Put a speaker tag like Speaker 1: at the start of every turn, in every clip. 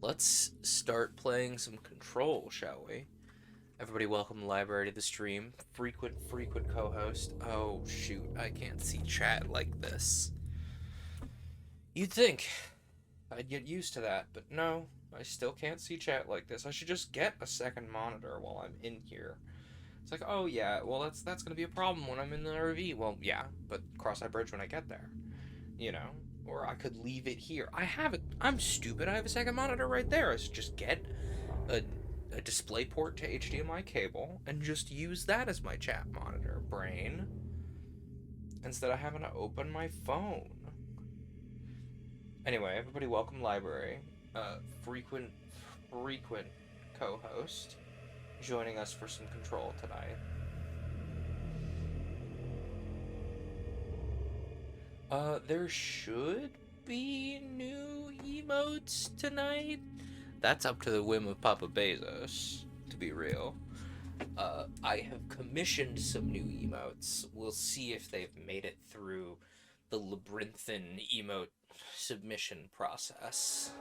Speaker 1: let's start playing some Control, shall we? Everybody welcome the library to the stream. Frequent co-host. Oh, shoot, I can't see chat like this. You'd think I'd get used to that, but no, I still can't see chat like this. I should just get a second monitor while I'm in here. It's like, oh yeah, well that's gonna be a problem when I'm in the RV. Well, yeah, but cross that bridge when I get there. You know? Or I could leave it here. I have it. I'm stupid. I have a second monitor right there. I should just get a display port to HDMI cable and just use that as my chat monitor, brain. Instead of having to open my phone. Anyway, everybody welcome library. Frequent co-host joining us for some Control tonight. There should be new emotes tonight. That's up to the whim of Papa Bezos, to be real. I have commissioned some new emotes. We'll see if they've made it through the labyrinthine emote submission process,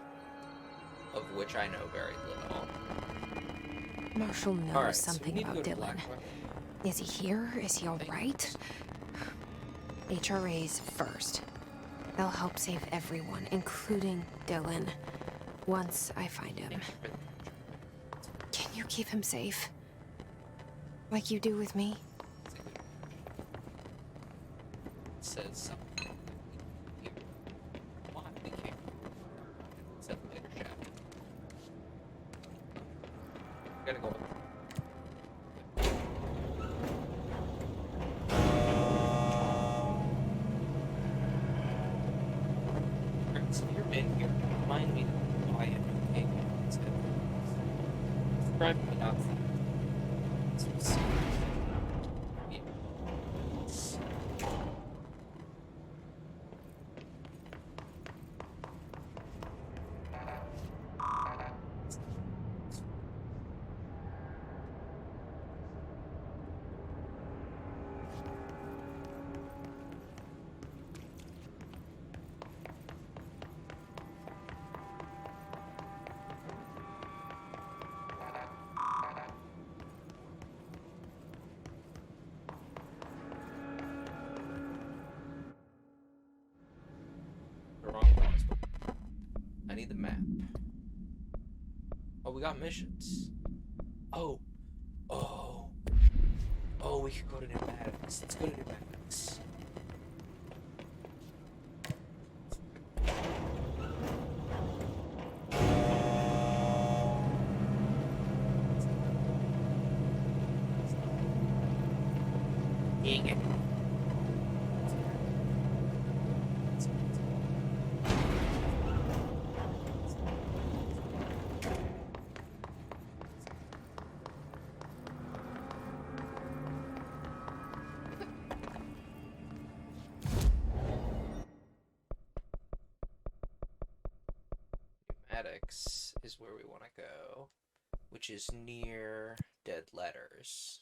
Speaker 1: of which I know very little.
Speaker 2: Marshall knows something about Dylan. Is he here? Is he all right? HRAs first. They'll help save everyone, including Dylan, once I find him. Can you keep him safe? Like you do with me?
Speaker 1: It says something. Why we can't set the later chat. Gotta go. So you're in here. Remind me to buy a new cake instead. Subscribe to me outside. I need the map. Oh, we got missions. Oh, we could go to pneumatics. Let's go to pneumatics. Dang it. Is where we want to go, which is near Dead Letters.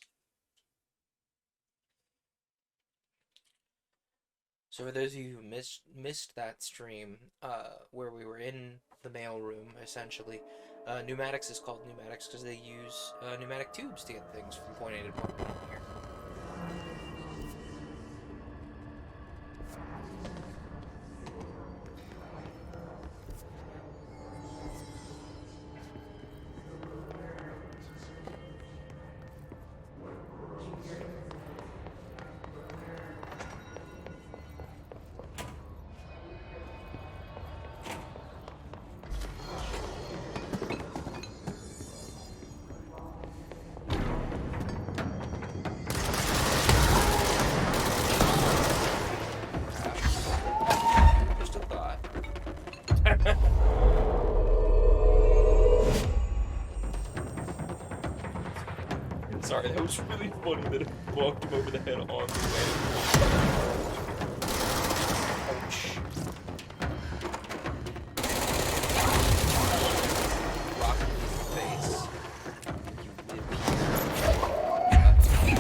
Speaker 1: So for those of you who missed that stream, where we were in the mailroom, essentially, pneumatics is called pneumatics because they use pneumatic tubes to get things from point A to point B here. Sorry, that was really funny that it walked him over the head on the way. Ouch. Rock him in the face. You live here.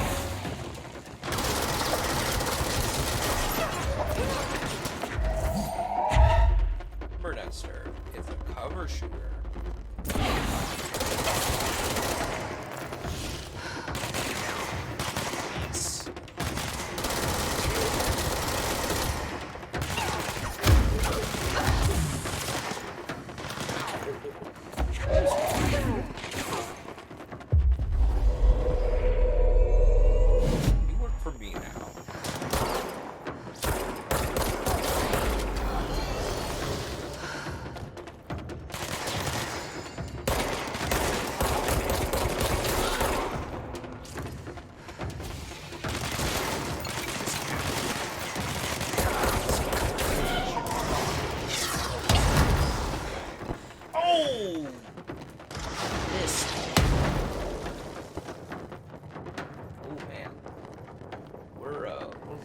Speaker 1: Murnester is a cover shooter.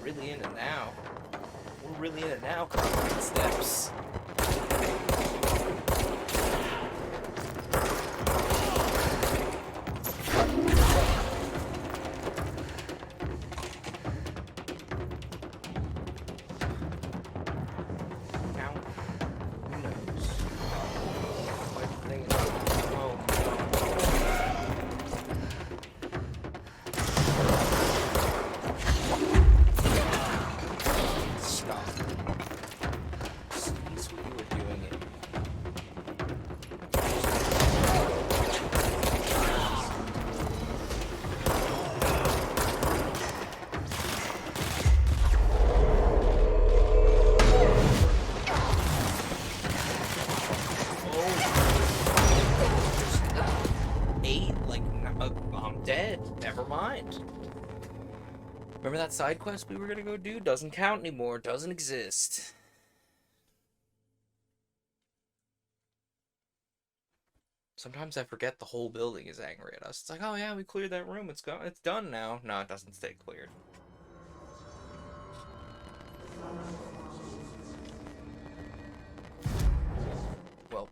Speaker 1: really in it now. We're really in it now. Concrete steps. Remember that side quest we were gonna go do? Doesn't count anymore. Doesn't exist. Sometimes I forget the whole building is angry at us. It's like, oh yeah, we cleared that room. It's done now. No, it doesn't stay cleared. Well,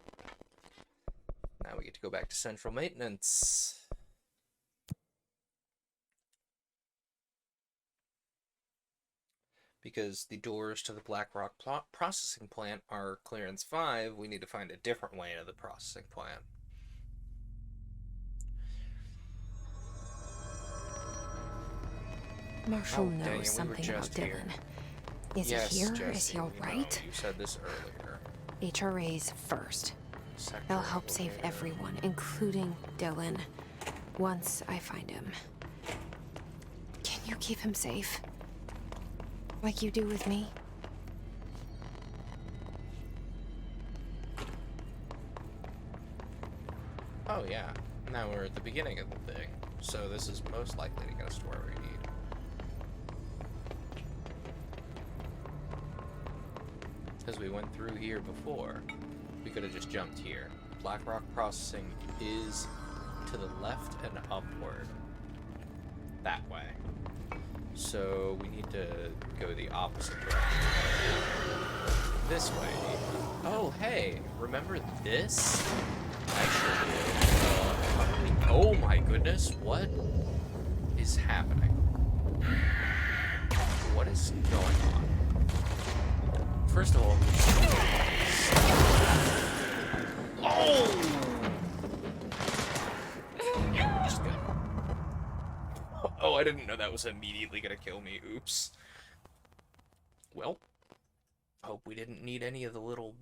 Speaker 1: now we get to go back to central maintenance. Because the doors to the Blackrock processing plant are clearance 5, we need to find a different way into the processing plant.
Speaker 2: Marshall knows something about Dylan. Is he here?
Speaker 1: Jesse,
Speaker 2: is he alright?
Speaker 1: You said this earlier.
Speaker 2: HRA's first. They'll help save everyone, including Dylan, once I find him. Can you keep him safe? Like you do with me?
Speaker 1: Oh yeah. Now we're at the beginning of the thing. So this is most likely to get us to where we need. Because we went through here before. We could have just jumped here. Blackrock processing is to the left and upward. That way. So we need to go the opposite direction. This way. Oh, hey, remember this? I sure do. Oh my goodness, what is happening? What is going on? First of all... Oh! Just good. Oh, I didn't know that was immediately gonna kill me. Oops. Well, hope we didn't need any of the little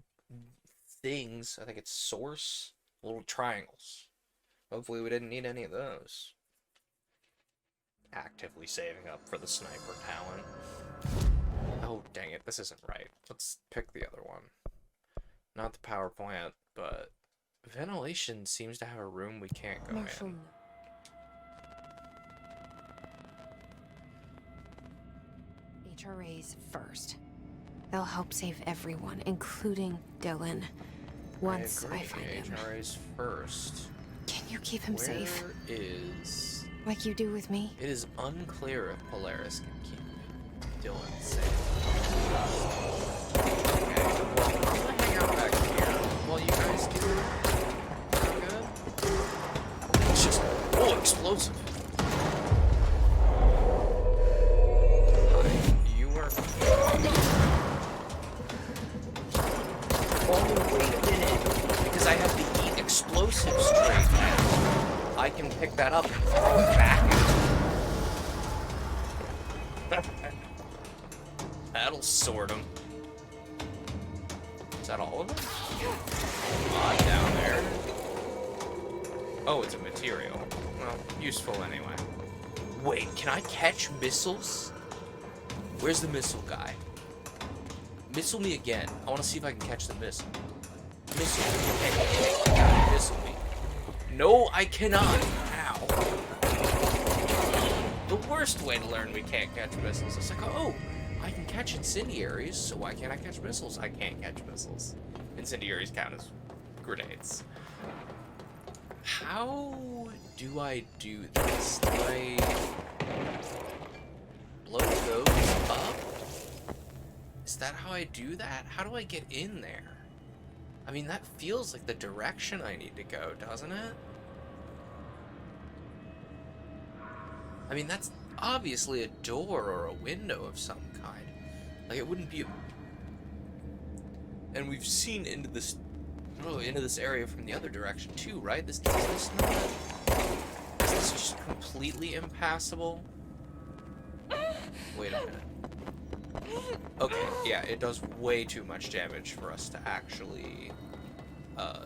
Speaker 1: things. I think it's source. Little triangles. Hopefully we didn't need any of those. Actively saving up for the sniper talent. Oh, dang it. This isn't right. Let's pick the other one. Not the power plant, but ventilation seems to have a room we can't go in.
Speaker 2: HRA's first. They'll help save everyone, including Dylan, once I find him.
Speaker 1: HRA's first.
Speaker 2: Can you keep him safe?
Speaker 1: Where is...
Speaker 2: Like you do with me?
Speaker 1: It is unclear if Polaris can keep Dylan safe. Okay, well, I'm gonna hang out back here while you guys do good. It's just... Oh, explosive. Oh, wait a minute. Because I have to eat explosives straight now. I can pick that up and throw it back. That'll sort them. Is that all of them? Odd down there. Oh, it's a material. Well, useful anyway. Wait, can I catch missiles? Where's the missile guy? Missile me again. I want to see if I can catch the missile. Missile me. Hey, missile me. No, I cannot. Ow. The worst way to learn we can't catch missiles. It's like, oh, I can catch incendiaries, so why can't I catch missiles? I can't catch missiles. Incendiaries count as grenades. How do I do this? Do I blow those up? that how I do that? How do I get in there? I mean, that feels like the direction I need to go, doesn't it? I mean, that's obviously a door or a window of some kind. Like, it wouldn't be a... And we've seen into this area from the other direction too, right? Is this just completely impassable? Wait a minute. Okay, yeah, it does way too much damage for us to actually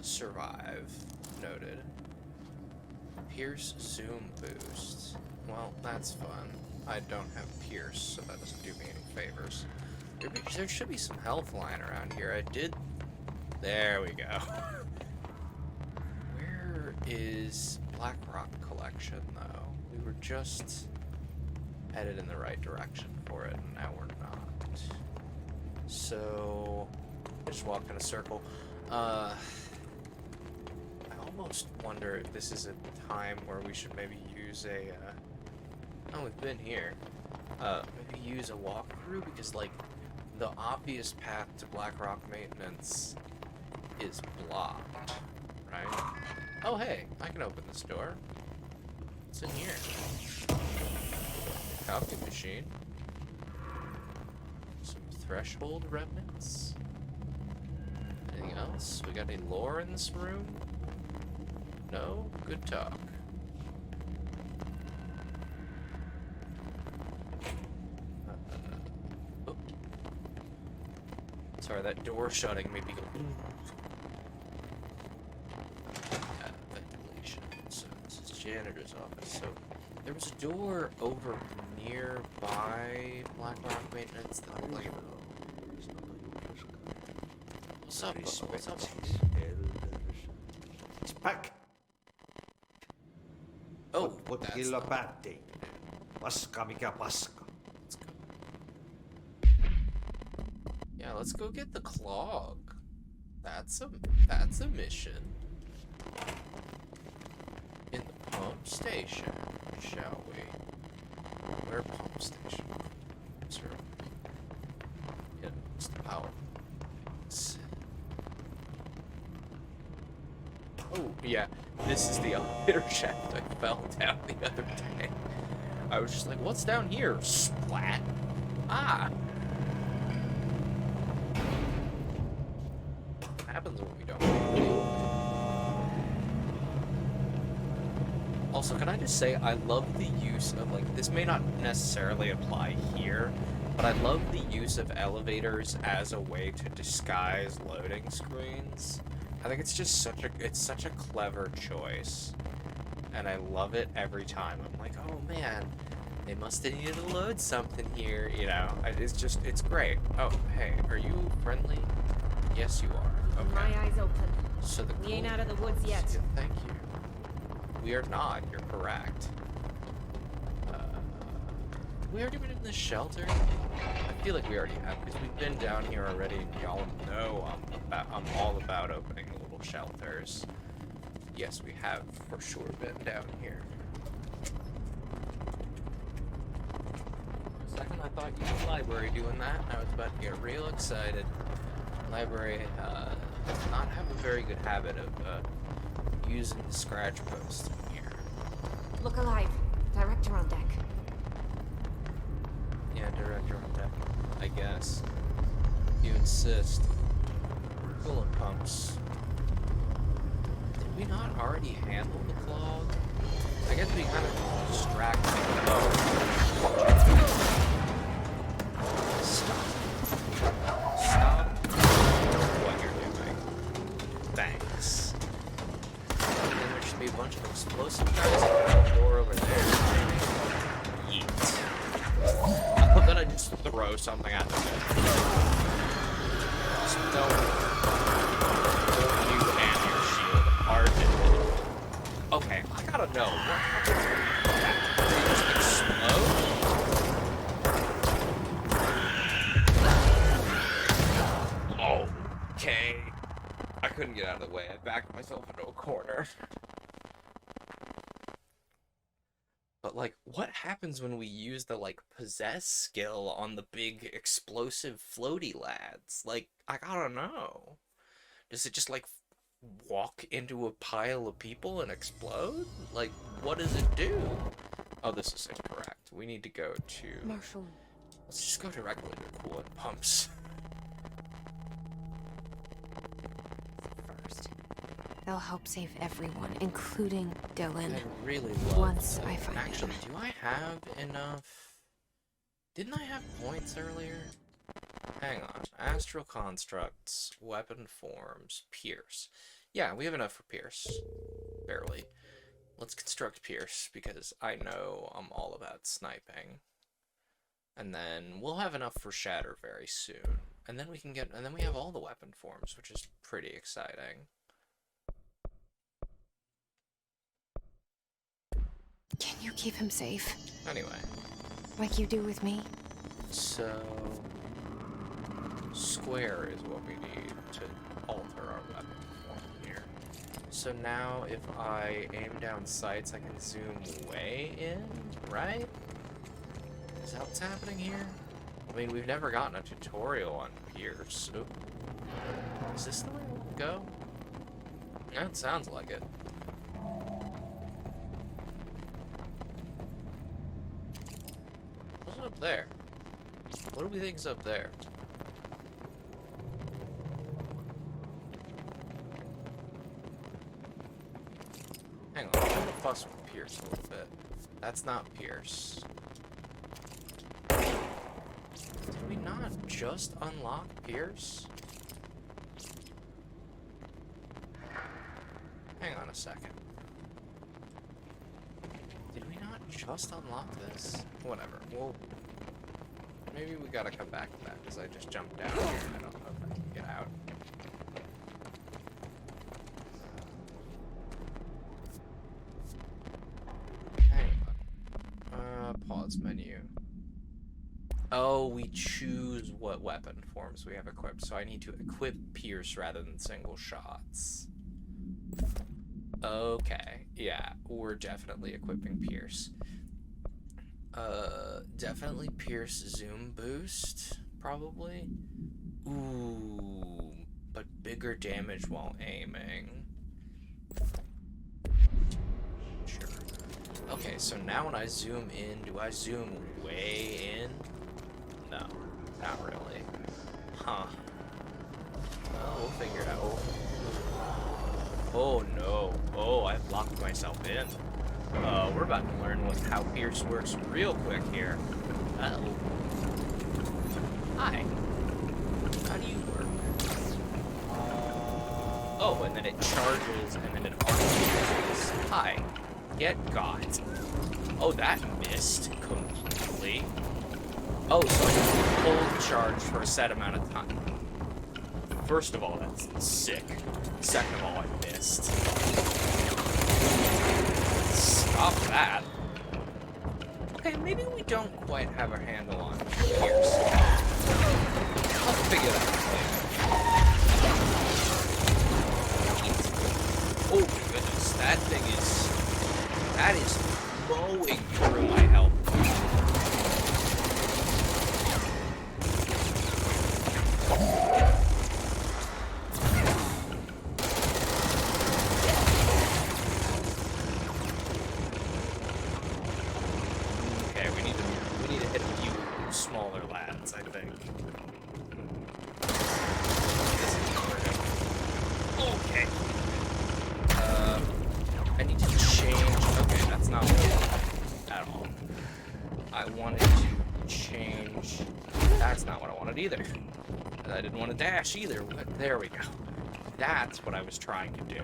Speaker 1: survive. Noted. Pierce zoom boost. Well, that's fun. I don't have Pierce, so that doesn't do me any favors. There should be some health lying around here. I did... There we go. Where is Blackrock Collection, though? We were just headed in the right direction for it, and now we're not. So... I just walked in a circle. I almost wonder if this is a time where we should maybe use a... Oh, we've been here. Maybe use a walkthrough, because, like, the obvious path to Blackrock maintenance is blocked, right? Oh, hey, I can open this door. What's in here? Copy machine. Some threshold remnants. Anything else? We got any lore in this room? No? Good talk. Sorry, that door shutting made me go. Ventilation. So this is janitor's office. So there was a door over nearby Blackrock maintenance that I'm like. What's up? What's up?
Speaker 3: It's back.
Speaker 1: Oh,
Speaker 3: What
Speaker 1: that's
Speaker 3: killa
Speaker 1: not-
Speaker 3: päätti? Paska mikä paska.
Speaker 1: Let's go. Yeah, let's go get the clog. That's a mission. In the pump station, shall we? Where pump station? Sure. Yeah, it's the power. Oh, yeah, this is the elevator shaft I fell down the other day. I was just like, what's down here? Splat. Ah. Happens when we don't. Also, can I just say, I love the use of, like, this may not necessarily apply here, but I love the use of elevators as a way to disguise loading screens. I think it's just such a clever choice, and I love it every time. I'm like, oh man, they must have needed to load something here, you know? It's great. Oh, hey, are you friendly? Yes, you are. Okay.
Speaker 4: My eyes open.
Speaker 1: So the
Speaker 4: We ain't
Speaker 1: cool-
Speaker 4: out of the woods yet.
Speaker 1: Yeah, thank you. We are not. You're correct. Have we already been in this shelter? I feel like we already have, because we've been down here already, and y'all know I'm all about opening little shelters. Yes, we have for sure been down here. For a second, I thought you were library doing that. I was about to get real excited. Library does not have a very good habit of using the scratch post in here.
Speaker 4: Look alive. Director on deck.
Speaker 1: Yeah, director on deck, I guess. If you insist. Coolant pumps. Did we not already handle the clog? I guess we kind of distracted. Oh. Stop. Stop what you're doing. Thanks. And then there should be a bunch of explosive guys at the door over there. Yeet. I'm gonna just throw something at them. Just don't you and your shield are different. Okay, I gotta know. What happened to that? Did it just explode? Okay. I couldn't get out of the way. I backed myself into a corner. But, like, what happens when we use the, like, possess skill on the big explosive floaty lads? Like, I gotta know. Does it just, like, walk into a pile of people and explode? Like, what does it do? Oh, this is incorrect. We need to go to...
Speaker 2: Marshall.
Speaker 1: Let's just go directly to coolant pumps.
Speaker 2: First. They'll help save everyone, including Dylan.
Speaker 1: I really love...
Speaker 2: Once I find
Speaker 1: Actually,
Speaker 2: him.
Speaker 1: do I have enough... Didn't I have points earlier? Hang on. Astral constructs, weapon forms, Pierce. Yeah, we have enough for Pierce. Barely. Let's construct Pierce, because I know I'm all about sniping. And then we'll have enough for Shatter very soon. And then we can get... And then we have all the weapon forms, which is pretty exciting.
Speaker 2: Can you keep him safe?
Speaker 1: Anyway.
Speaker 2: Like you do with me?
Speaker 1: So... Square is what we need to alter our weapon form here. So now if I aim down sights, I can zoom way in, right? Is that what's happening here? I mean, we've never gotten a tutorial on Pierce. Oop. Is this the way we go? Yeah, it sounds like it. What's up there? What do we think is up there? Hang on, I'm gonna fuss with Pierce a little bit. That's not Pierce. Did we not just unlock Pierce? Hang on a second. Did we not just unlock this? Whatever. Well, maybe we gotta come back to that because I just jumped down here and I don't know if I can get out. Hang on. Pause menu. Oh, we choose what weapon forms we have equipped, so I need to equip Pierce rather than single shots. Okay, yeah, we're definitely equipping Pierce. Definitely Pierce zoom boost, probably. Ooh, but bigger damage while aiming. Sure. Okay, so now when I zoom in, do I zoom way in? No, not really. Huh. Well, we'll figure it out. Oh no. Oh, I've locked myself in. We're about to learn how Pierce works real quick here. Uh-oh. Hi. How do you work? Oh, and then it charges, and then it auto-charges. Hi. Get got. Oh, that missed completely. Oh, so I can hold charge for a set amount of time. First of all, that's sick. Second of all, I missed. Stop that. Okay, maybe we don't quite have a handle on Pierce. I'll figure that out later. Oh my goodness, that thing is... That is mowing through my health. Either. And I didn't want to dash either. But there we go. That's what I was trying to do.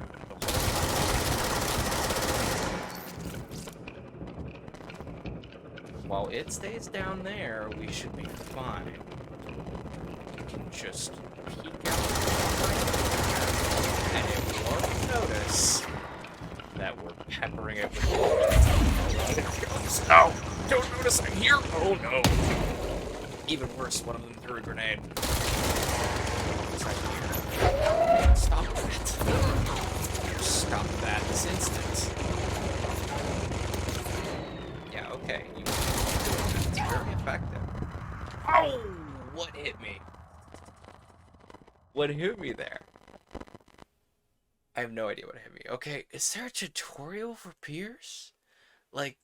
Speaker 1: While it stays down there, we should be fine. We can just peek out. And it won't notice that we're peppering it with bullets. No! Don't notice I'm here! Oh no! Even worse, one of them threw a grenade. Stop that. Stop that this instant. Yeah, okay. You Ow! What hit me? What hit me there? I have no idea what hit me. Okay, is there a tutorial for Pierce? Like,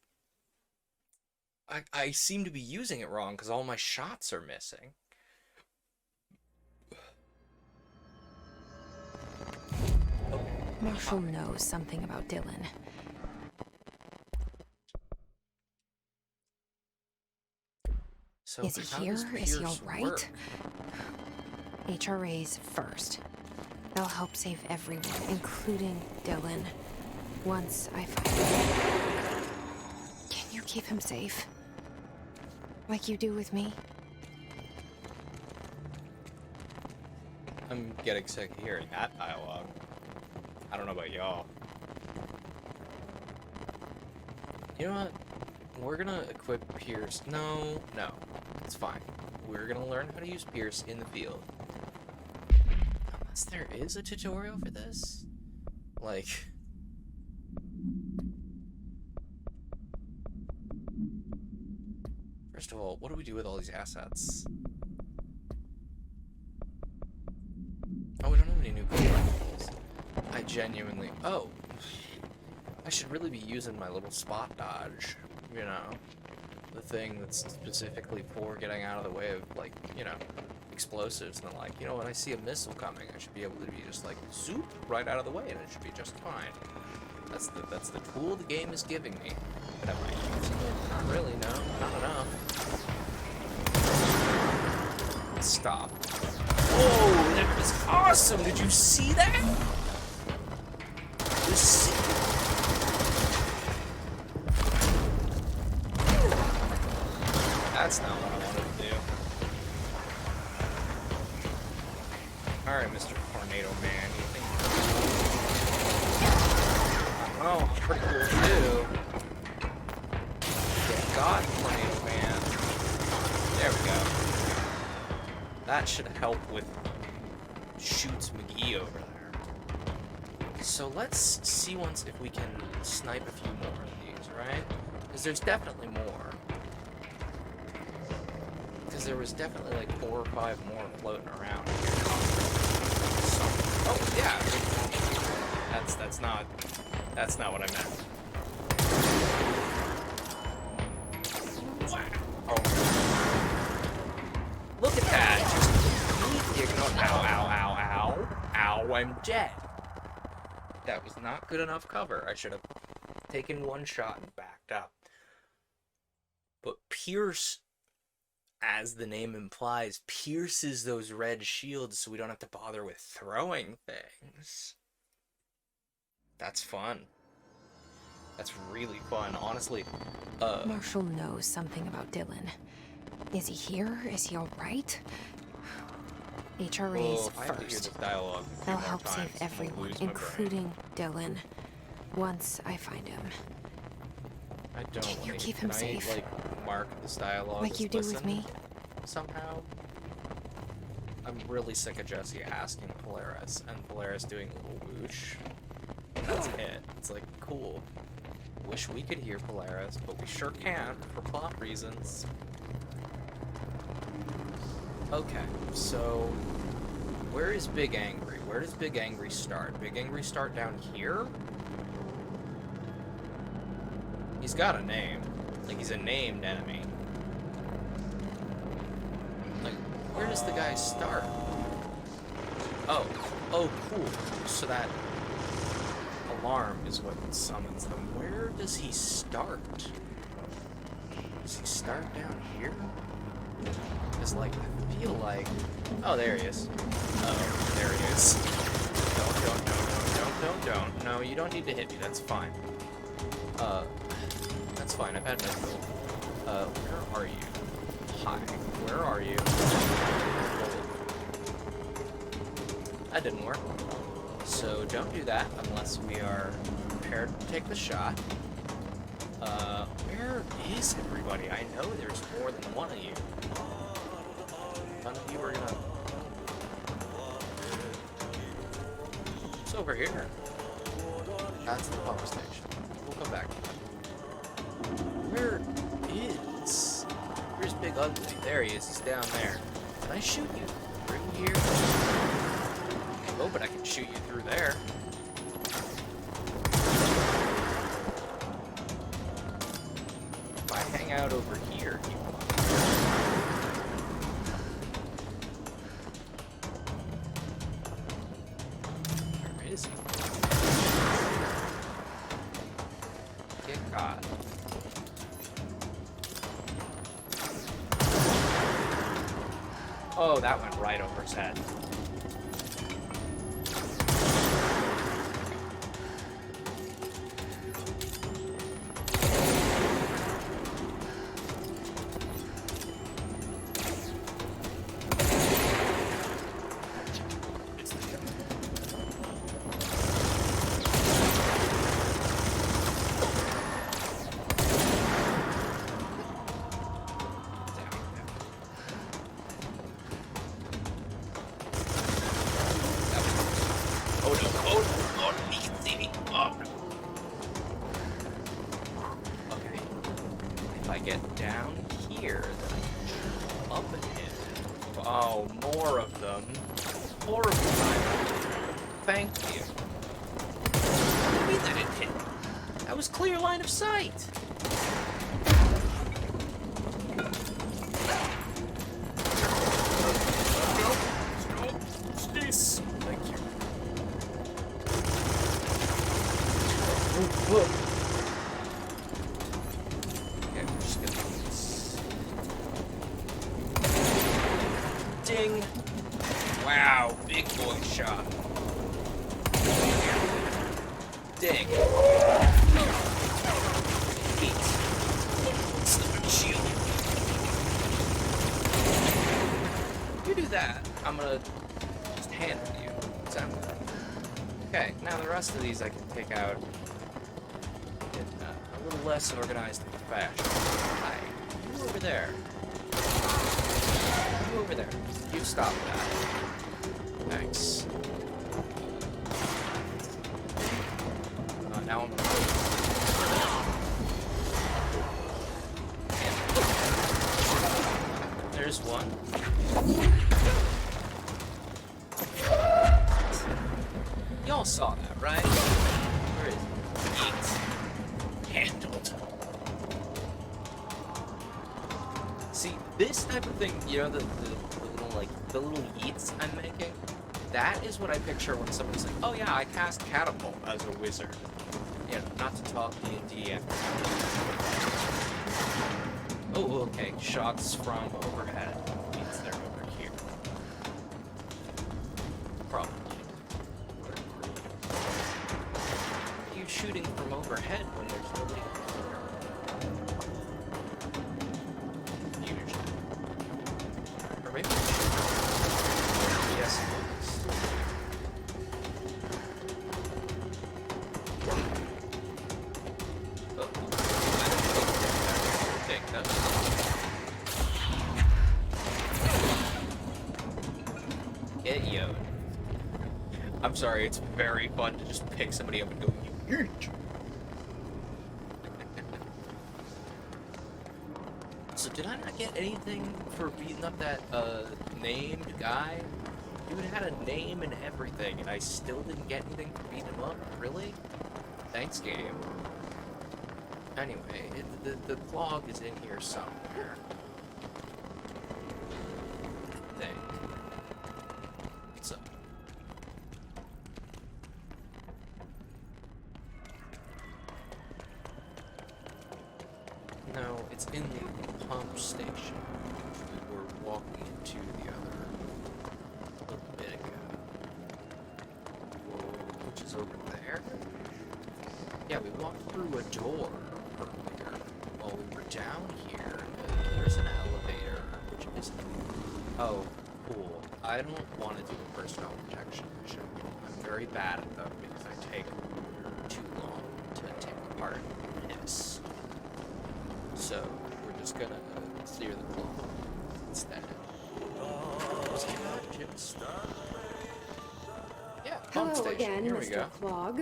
Speaker 1: I seem to be using it wrong because all my shots are missing.
Speaker 2: Marshall knows something about Dylan.
Speaker 1: So
Speaker 2: Is he here? Is he alright? HRA's first. They'll help save everyone, including Dylan. Once I find him. Can you keep him safe? Like you do with me?
Speaker 1: I'm getting sick of hearing that dialogue. I don't know about y'all. You know what? We're gonna equip Pierce. No, it's fine. We're gonna learn how to use Pierce in the field. Unless there is a tutorial for this? Like... First of all, what do we do with all these assets? Oh, we don't have any new collectibles. I genuinely... Oh! I should really be using my little spot dodge. You know? The thing that's specifically for getting out of the way of, like, you know, explosives and the like. You know, when I see a missile coming, I should be able to be just, like, zoop right out of the way and it should be just fine. That's the tool the game is giving me. But am I using it? Not really, no. Not enough. Stop. Whoa, that was awesome! Did you see that? You see? That's not what I wanted to do. Alright, Mr. Tornado Man, you think... Oh, pretty cool too. Yeah, God, Tornado Man. There we go. That should help with shoots McGee over there. So let's see once if we can snipe a few more of these, right? Because there's definitely more. Because there was definitely like 4 or 5 more floating around here. So, oh yeah. That's not what I meant. Wow. Oh. Look at that. Just completely ignore. Ow, ow, ow, ow. Ow, I'm dead. That was not good enough cover. I should have taken one shot and backed up. But Pierce, as the name implies, pierces those red shields so we don't have to bother with throwing things. That's fun. That's really fun, honestly.
Speaker 2: Marshall knows something about Dylan. Is he here? Is he alright? HRA's
Speaker 1: I have to hear
Speaker 2: first.
Speaker 1: this dialogue a few
Speaker 2: They'll
Speaker 1: more
Speaker 2: help
Speaker 1: times.
Speaker 2: save
Speaker 1: I'm gonna
Speaker 2: everyone,
Speaker 1: lose my brain.
Speaker 2: including Dylan. Once I find him.
Speaker 1: I don't
Speaker 2: Can you
Speaker 1: wanna-
Speaker 2: keep him
Speaker 1: can
Speaker 2: safe?
Speaker 1: I, like, mark this dialogue
Speaker 2: Like
Speaker 1: as
Speaker 2: you do with
Speaker 1: listen
Speaker 2: me?
Speaker 1: somehow? I'm really sick of Jesse asking Polaris, and Polaris doing a little whoosh. That's it. It's like, cool. Wish we could hear Polaris, but we sure can't for plot reasons. Okay, so where is Big Angry? Where does Big Angry start? Big Angry start down here? He's got a name. Like, he's a named enemy. Like, where does the guy start? Oh, cool. So that alarm is what summons them. Where does he start? Does he start down here? Because, like, I feel like... Oh, there he is. Oh, there he is. Don't. No, you don't need to hit me. That's fine. That's fine. I've had my fill. Where are you? Hi. Where are you? That didn't work. So don't do that unless we are prepared to take the shot. Where is everybody? I know there's more than one of you. None of you are gonna... It's over here. That's the pump station. We'll come back. Where's Big Dudley. There he is. He's down there. Can I shoot you through here? Oh, but I can shoot you through there. If I hang out over here, you... Where is he? Get caught. Oh, that went right over his head. Ding! Wow, big boy shot. Ding. Heat. Slippery shield. You do that, I'm gonna just hand it to you. Sound good. Okay, now the rest of these I can take out in a little less organized fashion. Hi. You over there. You over there. You stop that. Thanks. Now I'm gonna... There's one. Y'all saw that, right? Where is it? Handled. See, this type of thing, you know, the little eats I'm making, that is what I picture when somebody's like, oh yeah, I cast Catapult as a wizard. You know, not to talk D&D after. Oh, okay, shots from overhead means they're over here. Probably. Are you shooting from overhead when there's nobody over there? Usually. Or maybe yes, it is. Oh, take that. Get yo. I'm sorry, it's very fun to just pick somebody up and go, yeet. So did I not get anything for beating up that named guy? Dude had a name and everything, and I still didn't get anything for beating him up? Really? Thanks, game. Anyway, the clog is in here somewhere. I think. What's up? No, it's in the pump station. We were walking into the other little bit ago. Which is over there? Yeah, we walked through a door earlier. While we were down here, there's an elevator, which is... Oh, cool. I don't want to do a personal protection mission. I'm very bad at them because I take too long to take apart this. So, we're just gonna clear the clock instead. Yeah, pump
Speaker 2: Hello
Speaker 1: station.
Speaker 2: again,
Speaker 1: Here we
Speaker 2: Mr.
Speaker 1: go.
Speaker 2: Clog.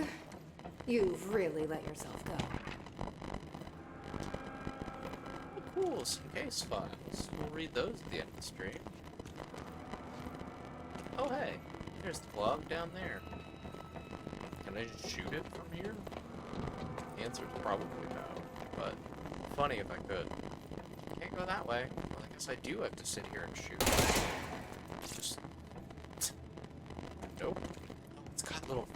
Speaker 2: You've really let yourself go.
Speaker 1: Cool. Ooh, some case files. We'll read those at the end of the stream. Oh, hey. There's the clock down there. Can I just shoot it from here? The answer is probably no, but funny if I could. Can't go that way. Well, I guess I do have to sit here and shoot. Just... Nope. Oh, it's got little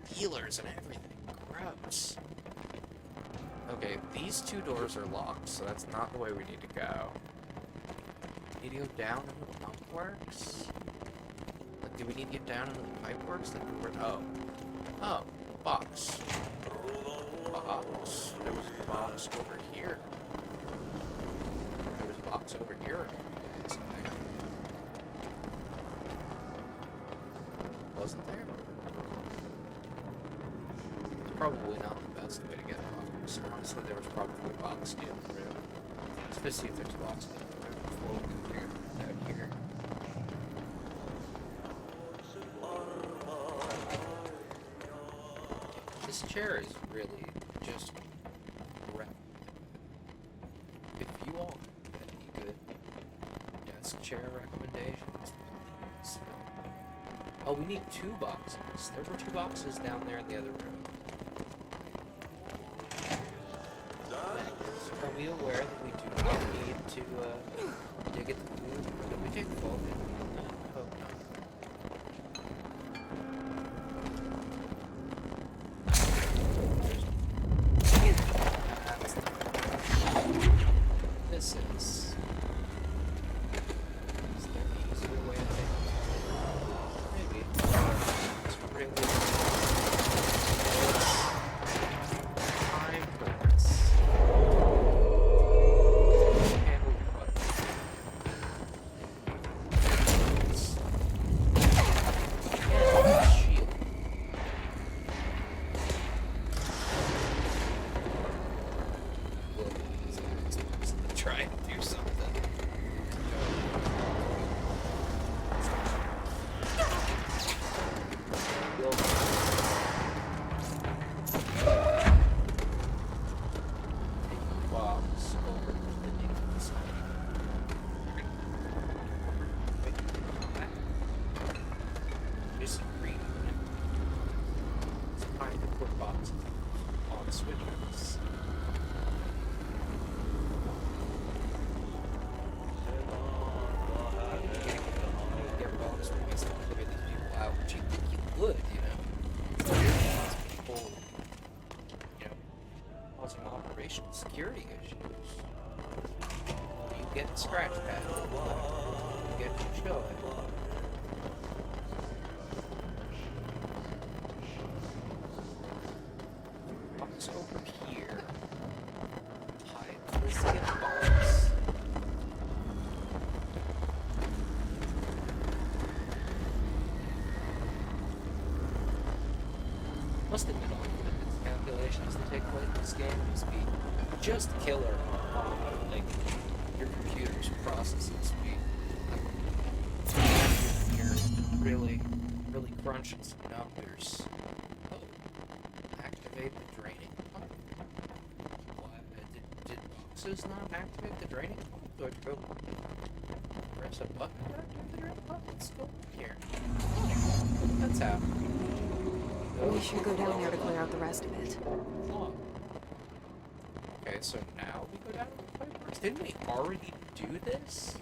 Speaker 1: feelers and everything. Gross. Okay, these two doors are locked, so that's not the way we need to go. Need to go down into the pump works? Like, do we need to get down into the pipe works? Like, oh. Oh, box. Box. There was a box over here. There was a box over here. Wasn't there? It's probably not the best way to get a box. Honestly, there was probably a box in the room. Let's see if there's a box in the room before we go here. Out here. This chair is really just crap. If you all have any good desk chair recommendations, so. Oh, we need 2 boxes. There were 2 boxes down there in the other room. Are we aware that we do not need to dig at the food? Or did we take full? I hope not. This is there an easier way to take it? Maybe. It's really time for this. Handle your butt. Shield. Try and do something. Box over the needles. Disagree. It's time to put boxes on switches. Would, you know, people, you know, causing operational security issues. You get scratch pad, you get to show it. Box over here. Hide. Let's get a box. Must admit, all the calculations that take place in this game must be just killer on like your computer's processing speed. You're really crunching some numbers. Oh, activate the draining pump. Why did boxes not activate the draining pump? Do I have to go press a button to activate the draining pump? Let's go here. Oh, that's how.
Speaker 2: We should go down there to clear out the rest of it.
Speaker 1: Oh. Okay, so now we go down to the pipe works. Didn't we already do this?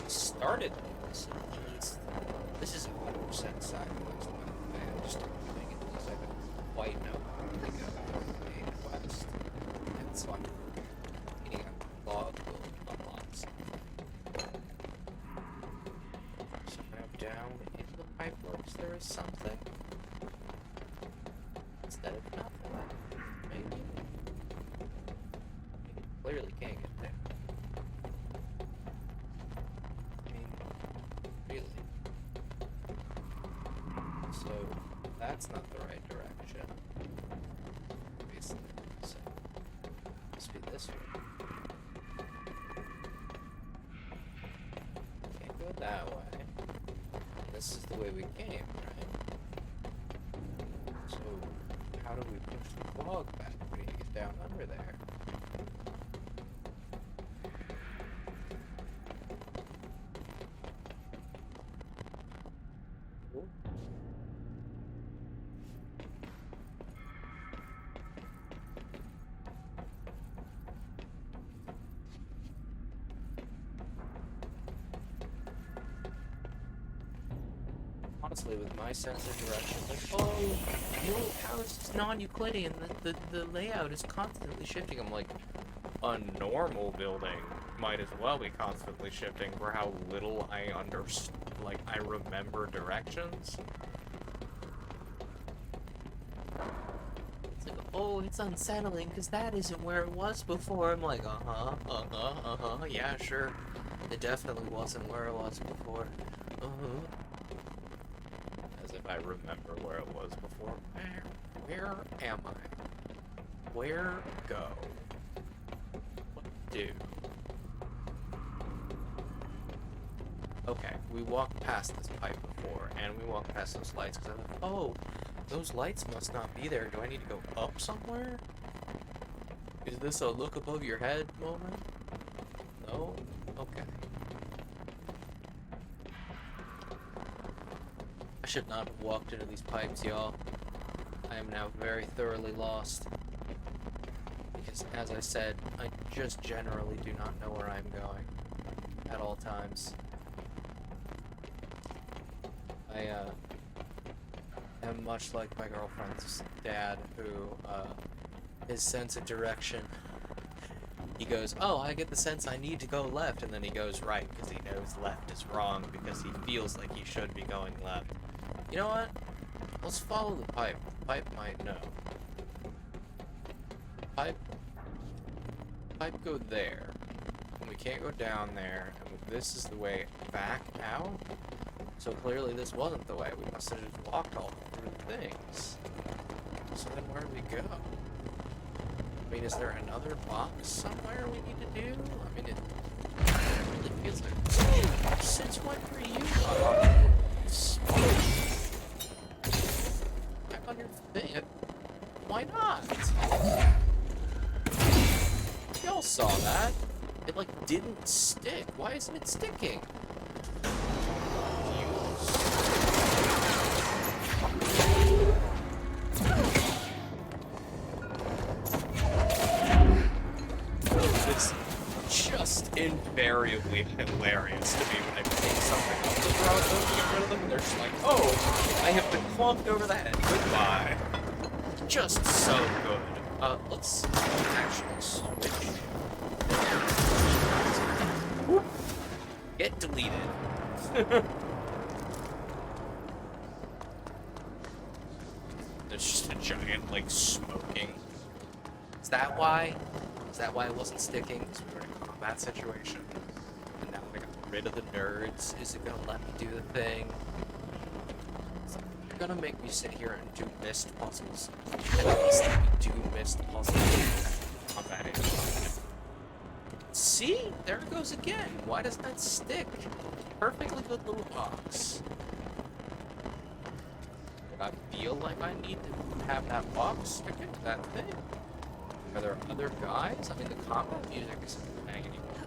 Speaker 1: Started this. This is 100% sideways. I just don't think it because I don't quite know how to go from main quest. It's fun. Getting a log build unlocks. So now down in the pipe works there is something. Instead of nothing. Maybe. Clearly can't get there. I mean, really. So, that's not the right direction. Obviously. So, must be this way. Can't go that way. This is the way we came, right? So, how how do we push the log back? We need to get down under there. Honestly, with my sense of direction, like, oh, your house is non-Euclidean, the layout is constantly shifting. I'm like, a normal building might as well be constantly shifting for how little I I remember directions. It's like, oh, it's unsettling because that isn't where it was before. I'm like, yeah, sure. It definitely wasn't where it was before. As if I remember where it was before. Where am I? Where go? What do? Okay, we walked past this pipe before, and we walked past those lights, because I thought, oh, those lights must not be there. Do I need to go up somewhere? Is this a look above your head moment? No? Okay. I should not have walked into these pipes, y'all. I am now very thoroughly lost. Because, as I said, I just generally do not know where I'm going. At all times. I, am much like my girlfriend's dad, who, his sense of direction, he goes, oh, I get the sense I need to go left, and then he goes right, because he knows left is wrong, because he feels like he should be going left. You know what? Let's follow the pipe. The pipe might know. Pipe go there. And we can't go down there, and this is the way back out? So clearly this wasn't the way. We must have just walked all through things. So then where do we go? I mean, is there another box somewhere we need to do? I mean, it really feels like... Since when were you back on your thing? Why not? Y'all saw that. It, like, didn't stick. Why isn't it sticking? Invariably hilarious to me when I pick something up the road to get rid of them, and they're just like, oh, I have been clumped over that head. Goodbye. Just so good. Let's actually switch. Whoop. Get deleted. There's just a giant, like, smoking. Is that why? Is that why it wasn't sticking? Because we were in a combat situation. And now I got rid of the nerds. Is it gonna let me do the thing? You're gonna make me sit here and do missed puzzles. At least let me do missed puzzles. Combat is. See? There it goes again. Why does that stick? Perfectly good little box. Do I feel like I need to have that box sticking to that thing? Are there other guys? I mean, the combat music isn't playing anymore.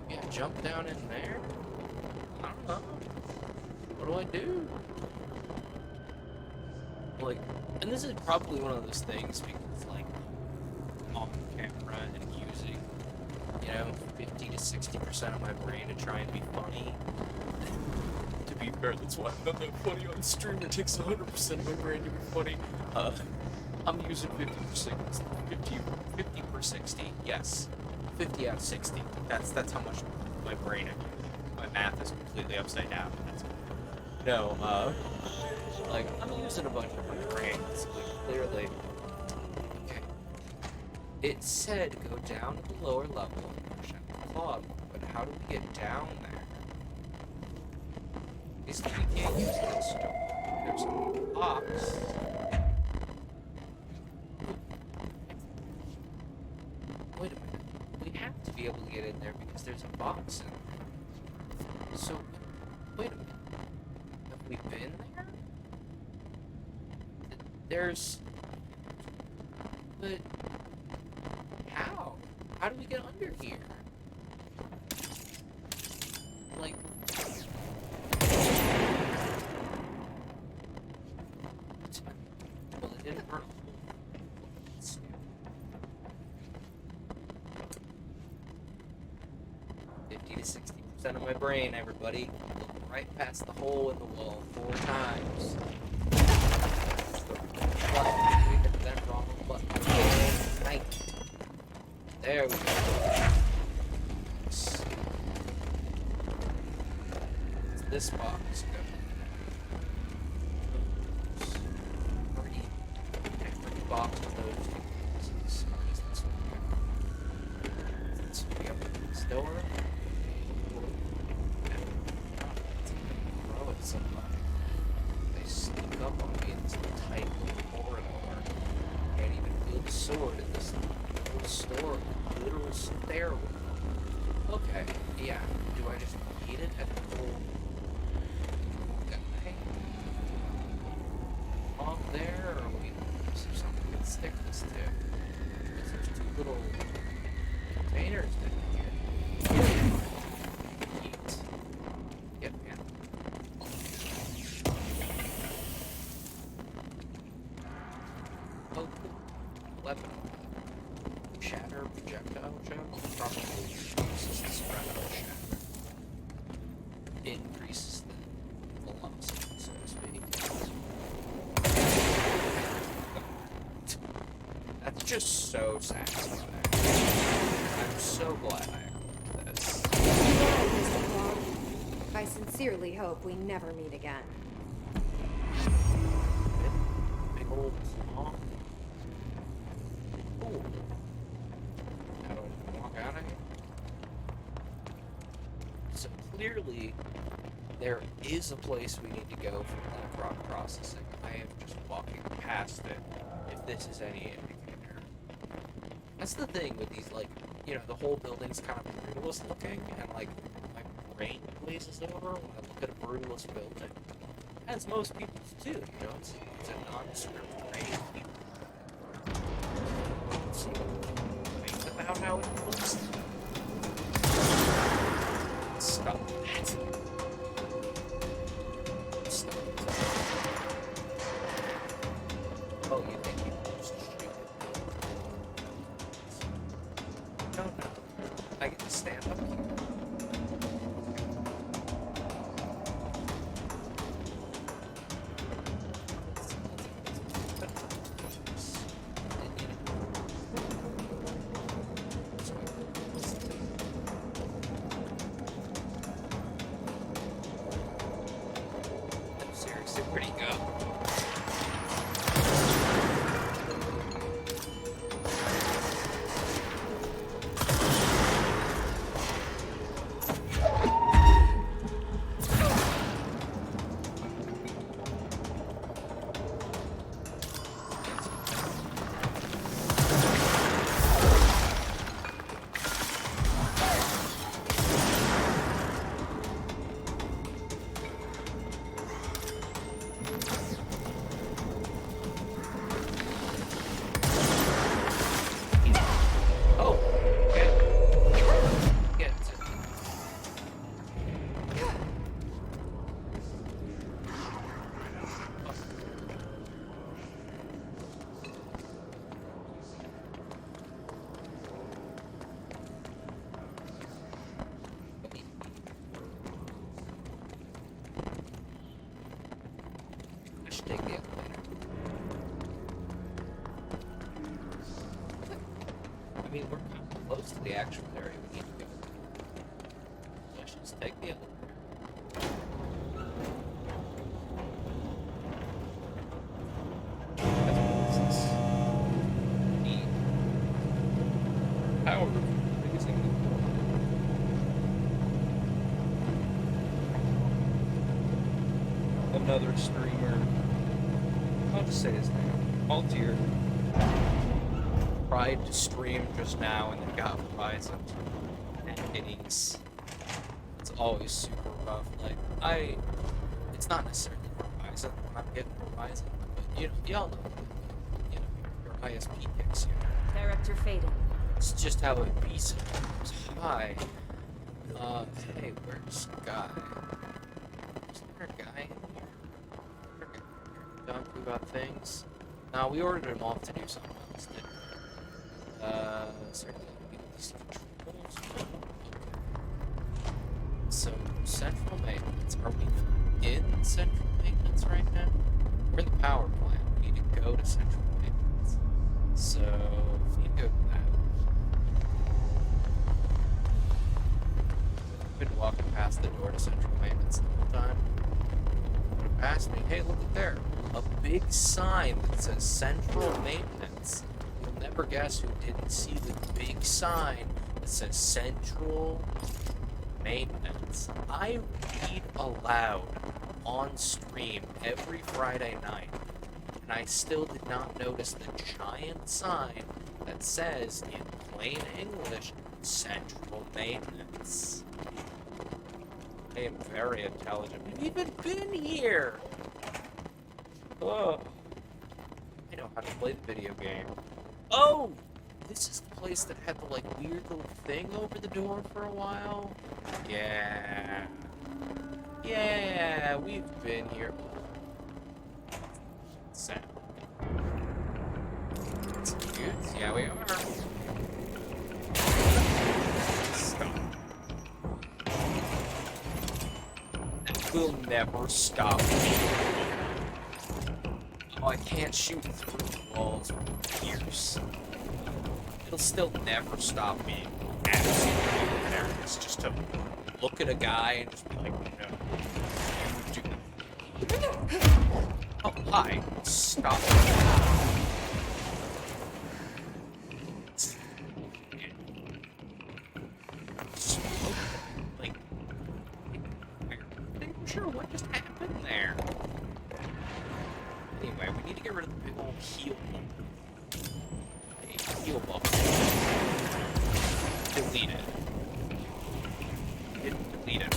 Speaker 1: Yeah, jump down in there? I don't know. What do? Like, and this is probably one of those things because, like, on camera and using, you know, 50 to 60% of my brain to try and be funny. To be fair, that's why I'm not that funny on stream. It takes 100% of my brain to be funny. I'm using 50%, 50 per 60, yes. 50 out of 60. That's how much my brain is. My math is completely upside down. No, like, I'm using a bunch of my brain, so clearly. Okay. It said go down to the lower level and push out the clog, but how do we get down there? Basically, we can't use this door. There's a box. Wait a minute. We have to be able to get in there because there's a box in there. So, wait a minute. Have we been there? There's But how? How do we get under here? Like, well, it didn't burn a hole. 50 to 60% of my brain, everybody. Looking right past the hole in the wall 4 times. That wrong button. Right. There we go. It's this box. Every box of those pieces. This one. Let's pick up this door. Throw it somebody. They sneak up on me in this tight little corridor. Can't even feel the sword in this little store, literal stairwell. Okay, yeah. Do I just eat it at the little guy? On there, or we is there something we can stick this to? Because there's 2 little containers in here. Eat. Get man. Oh, weapon. Shatter projectile gem. Probably uses the spread of the shatter. Increases the velocity, so to speak. That's just so satisfying. I'm so glad I have this.
Speaker 2: Mr. Clark. I sincerely hope we never meet again.
Speaker 1: Big old claw. Cool. How do I walk out of here? So clearly, there is a place we need to go for black rock processing. I am just walking past it, if this is any indicator. That's the thing with these, like, you know, the whole building's kind of brutalist looking, and, like, my brain glazes over when I look at a brutalist building. As most people's do, you know, it's a nondescript brain. Let's see what about how it looks. Stop that. Stop. Oh, you think you can just shoot it? No, no. I get to stand up here. Seriously, where'd he go? Take the elevator. I mean, we're kind of close to the actual area we need to go. Let's just take the elevator. What is this? E. Power raising the another streamer. I'll just say his name. Altier tried to stream just now and then got Razzy. And it's always super rough. Like, it's not necessarily Razzy when I'm getting Razzy, but y'all know, you know, you're ISP kicks you.
Speaker 4: Director fading.
Speaker 1: It's just how it be sometimes. Hi. Hey, where's Guy? Is there a guy in here? Talk to about things? No, we ordered him off to do something else, didn't we? Certainly these controls. Okay. So, central maintenance. Are we in central maintenance right now? We're in the power plant. We need to go to central maintenance. So, we need to go to that. I've been walking past the door to central maintenance the whole time. Would have passed me. Hey, look at there. A big sign that says central maintenance. You'll never guess who didn't see the big sign that says central maintenance. I read aloud on stream every Friday night, and I still did not notice the giant sign that says in plain English, central maintenance. I am very intelligent. I've even been here! Oh. I know how to play the video game. Oh! This is the place that had the, like, weird little thing over the door for a while? Yeah. Yeah, we've been here. Sound. It's good. Yeah, we are. Stop. That will never stop me. Oh, I can't shoot through the walls with pierce. It'll still never stop me. Absolutely hilarious just to look at a guy and just be like, no, you do. Oh, hi. Stop. Like, I'm not sure what just happened there. Anyway, we need to get rid of the big old heal bubble. A heal bubble. Delete it. Delete it.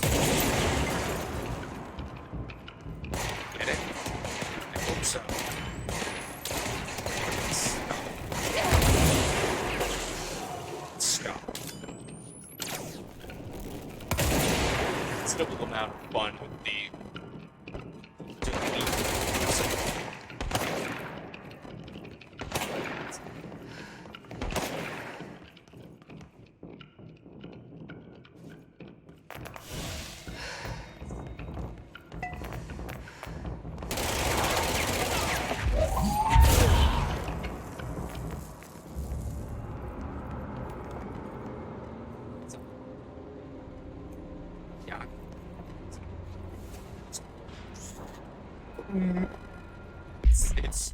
Speaker 1: Get it? I hope so. Stop. Still a amount of fun with the delete. It's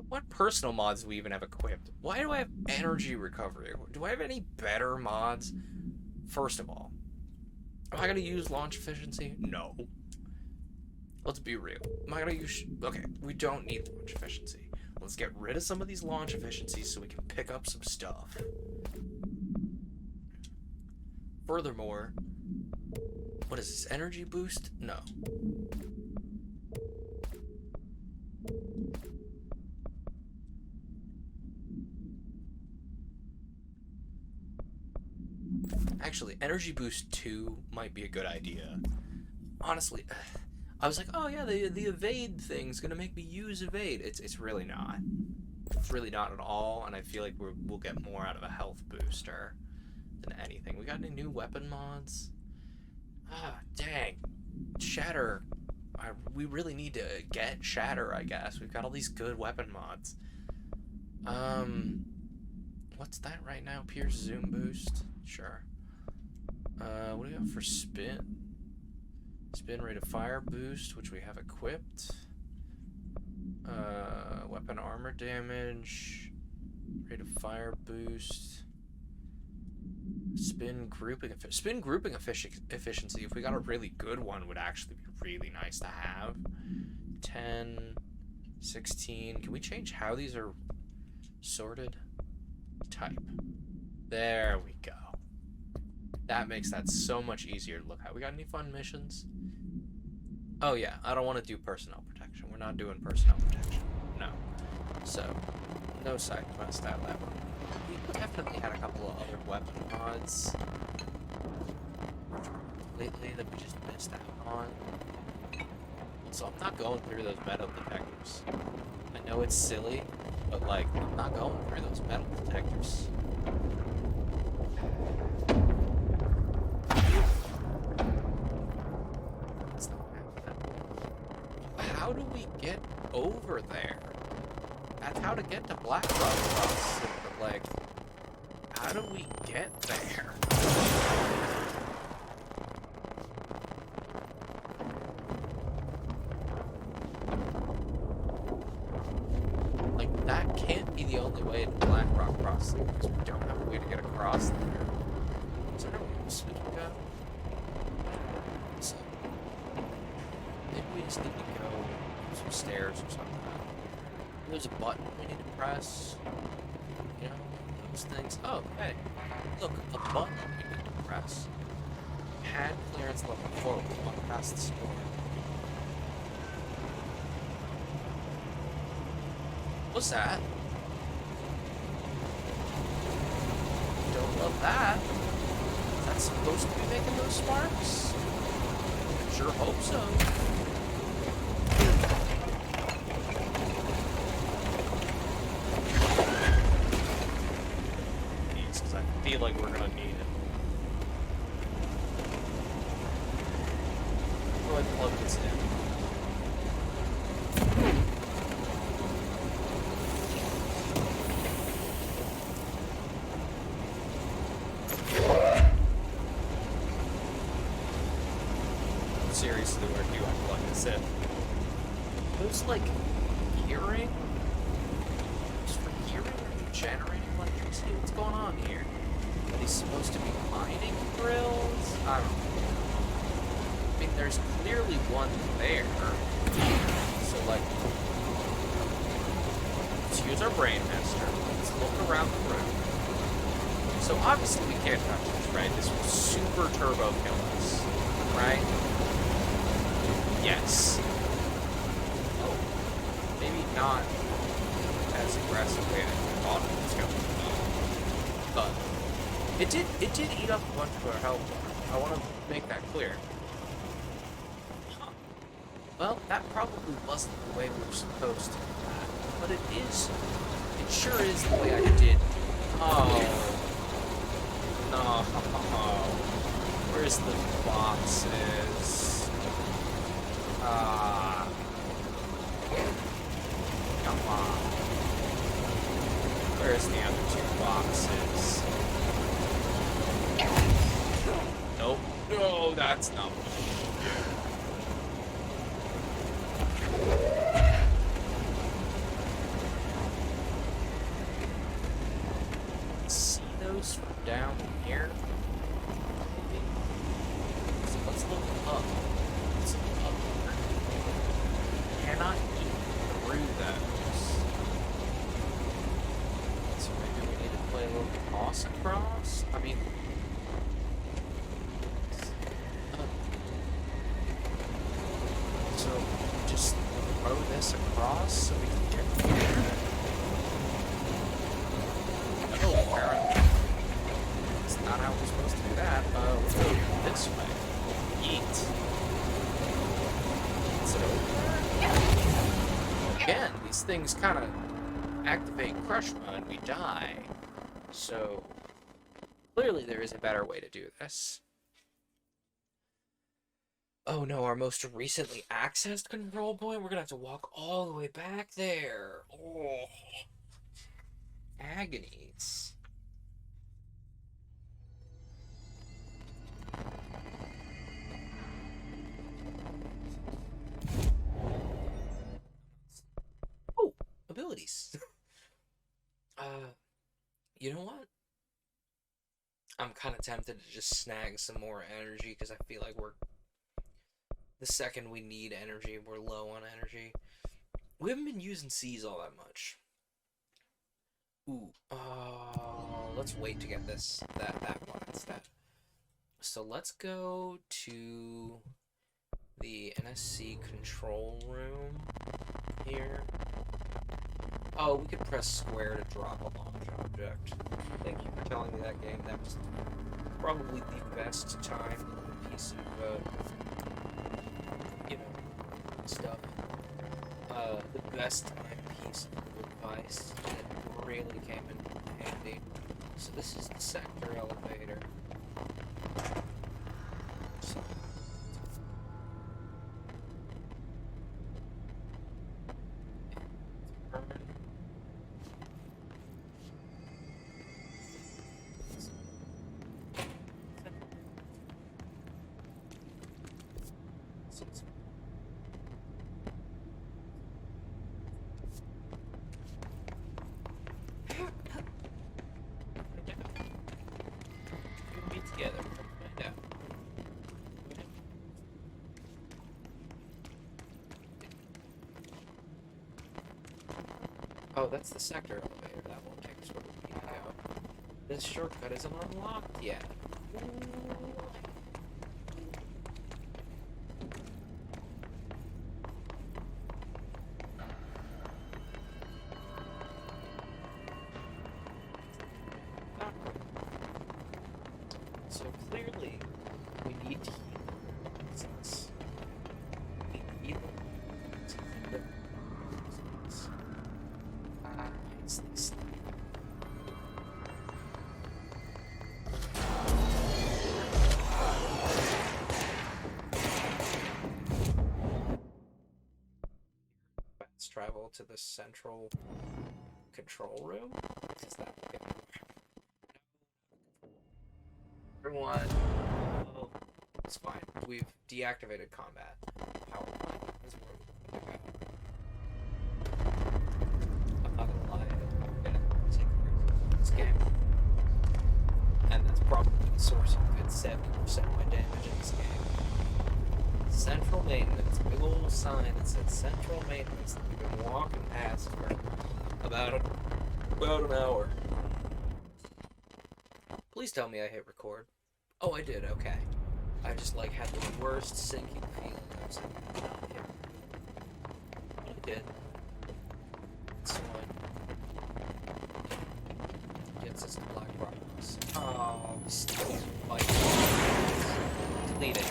Speaker 1: what personal mods do we even have equipped? Why do I have energy recovery? Do I have any better mods? First of all, am I gonna use launch efficiency? No. Let's be real. Am I gonna use? Okay, we don't need launch efficiency. Let's get rid of some of these launch efficiencies so we can pick up some stuff. Furthermore, what is this? Energy boost? No. Actually, Energy Boost 2 might be a good idea. Honestly, I was like, oh yeah, the evade thing's gonna make me use evade. It's really not. It's really not at all, and I feel like we'll get more out of a health booster than anything. We got any new weapon mods? Ah, dang. Shatter. We really need to get Shatter, I guess. We've got all these good weapon mods. What's that right now? Pierce Zoom Boost? Sure. What do we got for spin? Spin rate of fire boost, which we have equipped. Weapon armor damage. Rate of fire boost. Spin grouping efficiency, if we got a really good one, would actually be really nice to have. 10, 16. Can we change how these are sorted? Type. There we go. That makes that so much easier to look at. We got any fun missions? Oh yeah, I don't want to do personnel protection. We're not doing personnel protection. No. So, no side quest out of that one. We definitely had a couple of other weapon mods lately that we just missed out on. So I'm not going through those metal detectors. I know it's silly, but like, I'm not going through those metal detectors. It's not happening. How do we get over there? That's how to get to Black Rock Crossing, but like, how do we get there? Like, that can't be the only way to Black Rock Crossing, because we don't have a way to get across there. Is there no else we can go? So, maybe we just need to go up some stairs or something. There's a button we need to press. You know, those things. Oh, hey. Look, a button we need to press. Pad clearance level 4. We walk past the store. What's that? Don't love that. Is that supposed to be making those sparks? Sure hope so. Because I feel like we're gonna need it. Go ahead and plug this in. Seriously, where do I plug this in? Those, like, gearing? Just for gearing? Are you generating electricity? What's going on here? Are these supposed to be mining drills? I don't know. I mean, there's clearly one there. So, like, let's use our brain master. Let's look around the room. So, obviously, we can't touch this, right? This will super turbo kill us, right? Yes. Oh, maybe not as aggressively as I thought it was going to be. But it did eat up a bunch of our health bar. I want to make that clear. Huh. Well, that probably wasn't the way we were supposed to do that. But it sure is the way I did. Oh. No. Where's the boxes? Come on. Where's the other two boxes? Nope. No, that's not what. See those from down here? Maybe. So let's look up. Let's look up here. Cannot eat through those. So maybe we need to play a little toss across? I mean, so just throw this across so we can get here. Oh, apparently. That's not how we're supposed to do that. Let's go this way. Yeet. So, again, these things kind of activate crush mode, we die. So, clearly there is a better way to do this. Oh no, our most recently accessed control point? We're gonna have to walk all the way back there. Oh. Agonies. Oh, abilities. You know what? I'm kind of tempted to just snag some more energy because I feel like the second we need energy, we're low on energy. We haven't been using C's all that much. Ooh, let's wait to get that one instead. So let's go to the NSC control room here. Oh, we could press square to drop a launch object. Thank you for telling me that game. That was probably the best time little piece of, stuff. The best time piece of advice that really came in handy. So this is the sector elevator. So, turn. We'll be together. We'll find out. Oh, that's the sector elevator. That won't take us where we need to go. This shortcut isn't unlocked yet. So clearly, we need to heal this. We need to heal this. It's this. Let's travel to the central control room. Is that okay? Everyone, oh, it's fine. We've deactivated combat. Power plant is where we go. I'm not gonna lie, I'm gonna take care of this game. And that's probably the source of a good 70% of my damage in this game. Central maintenance, big old sign that said central maintenance that we've been walking past for about an hour. Please tell me I hit record. Oh, I did, okay. I just, had the worst sinking feeling. I was like, no, I did. This one gets us to Black Rocks. Oh, still fight. Delete it.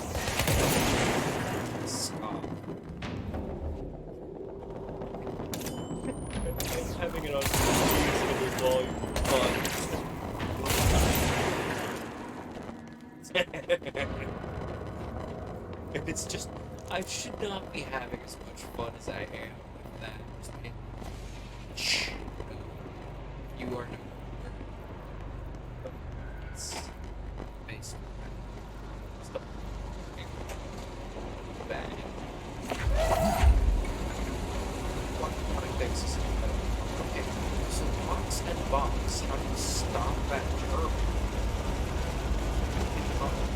Speaker 1: Stop. I'm having it on reasonable volume. If it's just, I should not be having as much fun as I am with that. Shh. You are no. It's basically stop. Bad. What I fix is okay. So box and box. How do you stop that turbo?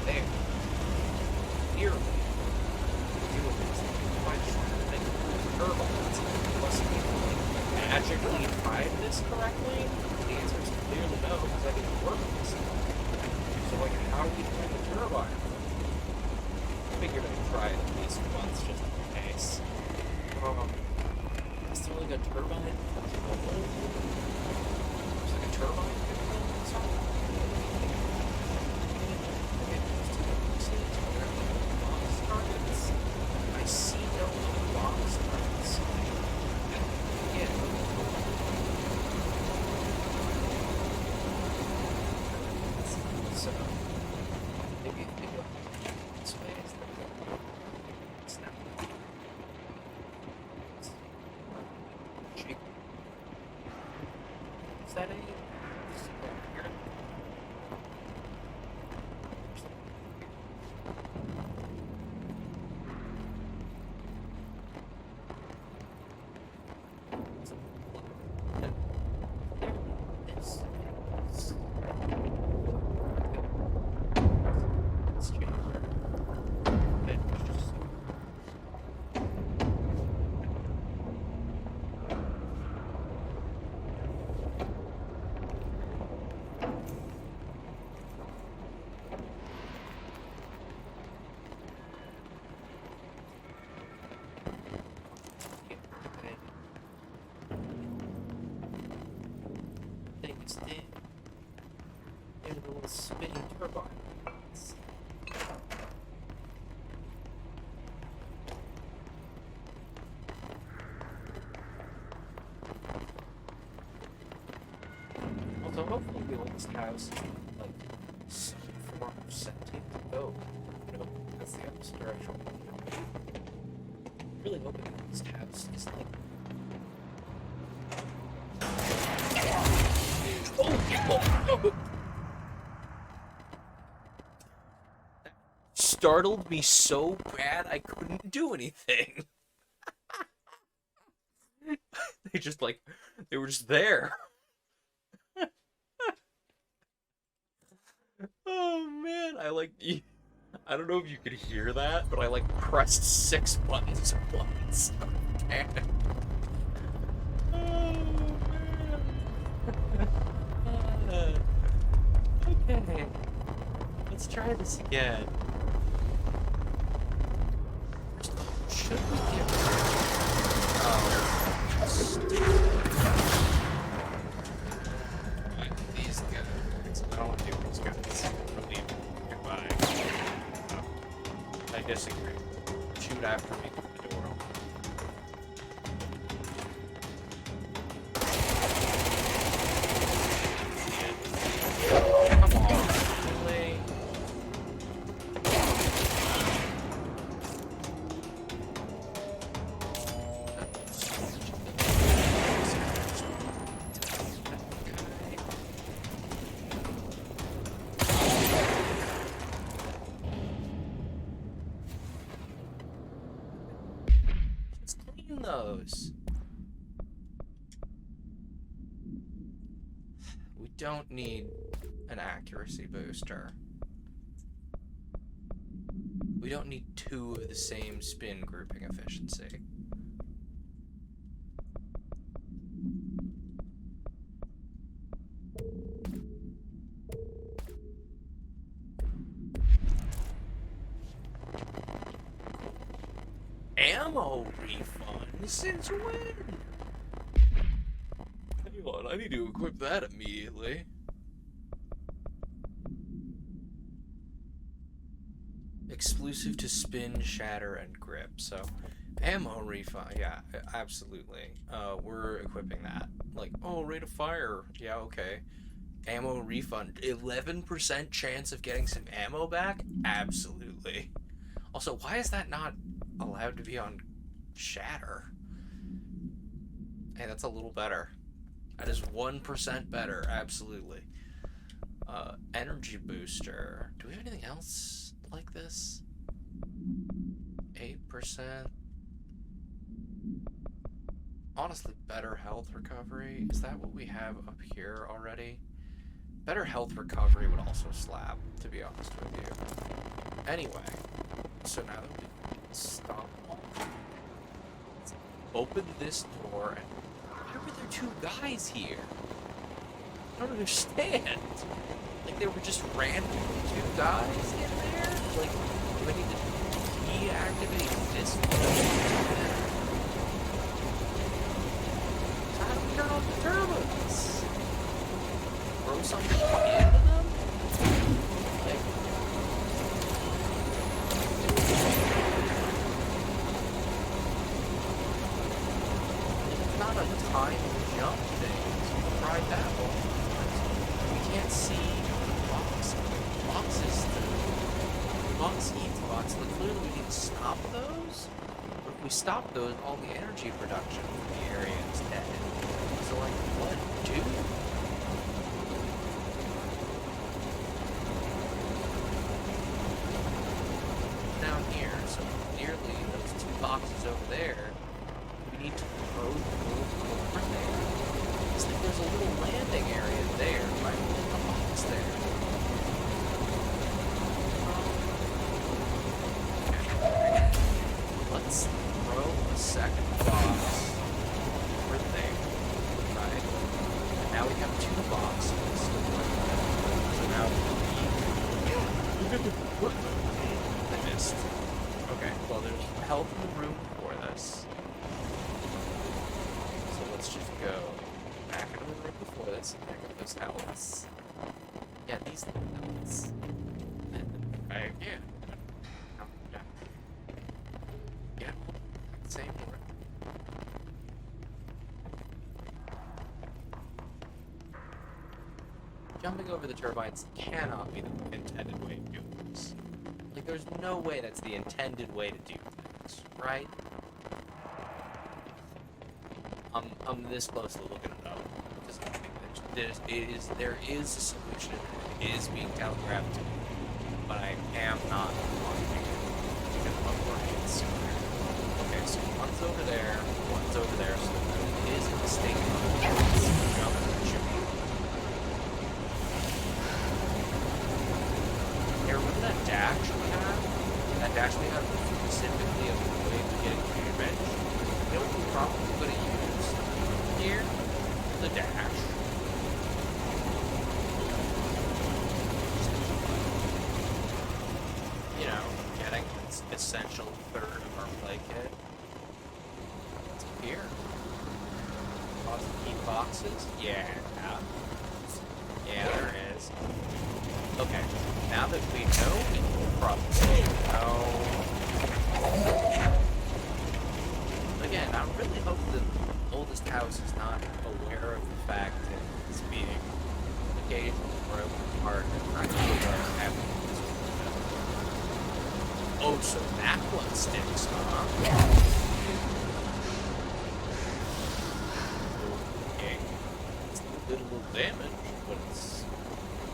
Speaker 1: There. Here. Magically tried this correctly? The answer is clearly no, because I didn't work with this stuff. So, how do we turn the turbine? I figured I'd try it at least once, just in case. Is there a turbine? There's a turbine or something? I see no box targets. Yeah. So maybe this way is the snap. Is that a roasted in a little spin turbine. Also, hopefully we let this house like some form of sentient. Oh, no, that's the opposite direction. I'm really hoping that this house is like. Oh! That startled me so bad I couldn't do anything. They were just there. Oh man, I don't know if you could hear that, but I like pressed 6 buttons at once. Damn it. Oh man. Okay. Let's try this again. Should we get these guys? I don't want to do these guys. Really, goodbye. I disagree. Shoot after me through the door. Come on, really? Let's clean those. We don't need an accuracy booster. We don't need 2 of the same spin grouping efficiency. Ammo refund? Since when? Hang on, I need to equip that immediately. Exclusive to spin, shatter, and grip. So, ammo refund. Yeah, absolutely. We're equipping that. Like, oh, rate of fire. Yeah, okay. Ammo refund. 11% chance of getting some ammo back? Absolutely. Also, why is that not allowed to be on shatter? Hey, that's a little better. That is 1% better. Absolutely. Energy booster. Do we have anything else like this? 8%. Honestly, better health recovery. Is that what we have up here already? Better health recovery would also slap, to be honest with you. Anyway, so now that we stop, let's open this door, and why were there 2 guys here? I don't understand. Like, they were just randomly 2 guys in there? Like, do I need to deactivate this one? How do we turn on the turbos? Throw something into them? Like, it's not a time jump thing. So we tried that one. We can't see the box. The box eats box. But clearly we need to stop those. But if we stop those, all the energy production from the area is dead. So like, what do? Down here, so nearly those 2 boxes over there, we need to throw those over there. It's like there's a little landing area there, right in the box there. Okay. Let's throw a second box over there, right? And now we have 2 boxes. So now I missed. Okay, well there's health in the room for this. So let's just go back into the room before this and pick up this health. nuts. Yeah, these nuts. Right here. Yeah, same word. Jumping over the turbines cannot be the intended way of doing this. Like, there's no way that's the intended way to do things, right? I'm this close to looking it up because I think that there is a solution. It is being telegraphed to me, but I am not watching it because I'm working sooner. Okay, so one's over there, so it is a mistake. Jump and shoot. Here, remember that dash we had? That dash we had was specifically a way to get to your bench. You know what we probably could have used here? The dash. You know, getting this essential third of our play kit. What's up here? Lots of key boxes? Yeah. Yeah, there is. Okay, now that we know, we can probably know. Again, I really hope the oldest house is not aware of the fact that it's being occasionally broken apart and not aware of having this. Oh, so that one sticks, huh? Okay. It's a little damage, but it's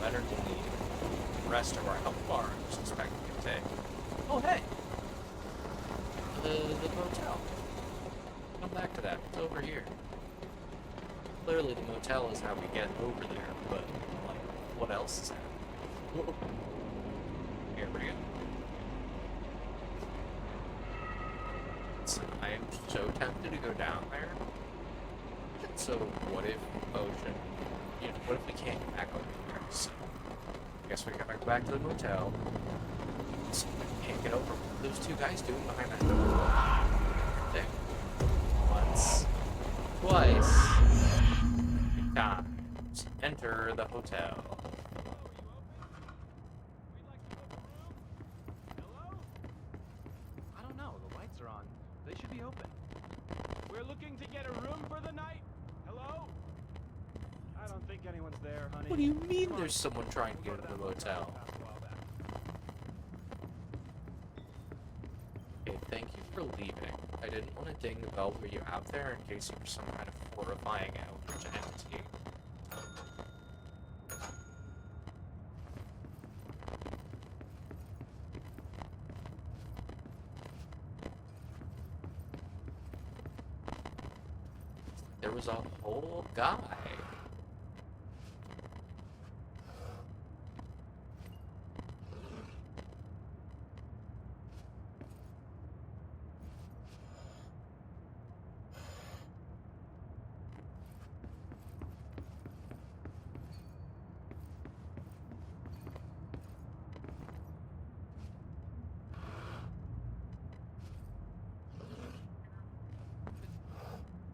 Speaker 1: better than the rest of our health bar I was expecting to take. Oh, hey! The motel. Come back to that. It's over here. Clearly the motel is how we get over there, but, like, what else is happening? Here we go. So, I am so tempted to go down there. So, what if Ocean... You know, what if we can't get back over there? So, I guess we gotta go back to the motel. So we can't get over what those two guys doing behind that door. There. Once. Twice. 3 times. Enter the hotel.
Speaker 5: I don't know. The lights are on. They should be open. We're looking to get a room for the night. Hello? I don't think anyone's there, honey.
Speaker 1: What do you mean there's someone trying to get into the motel? Okay, thank you for leaving. I didn't want to ding the bell. Were you out there in case there was some kind of horrifying outrage entity? There was a whole guy.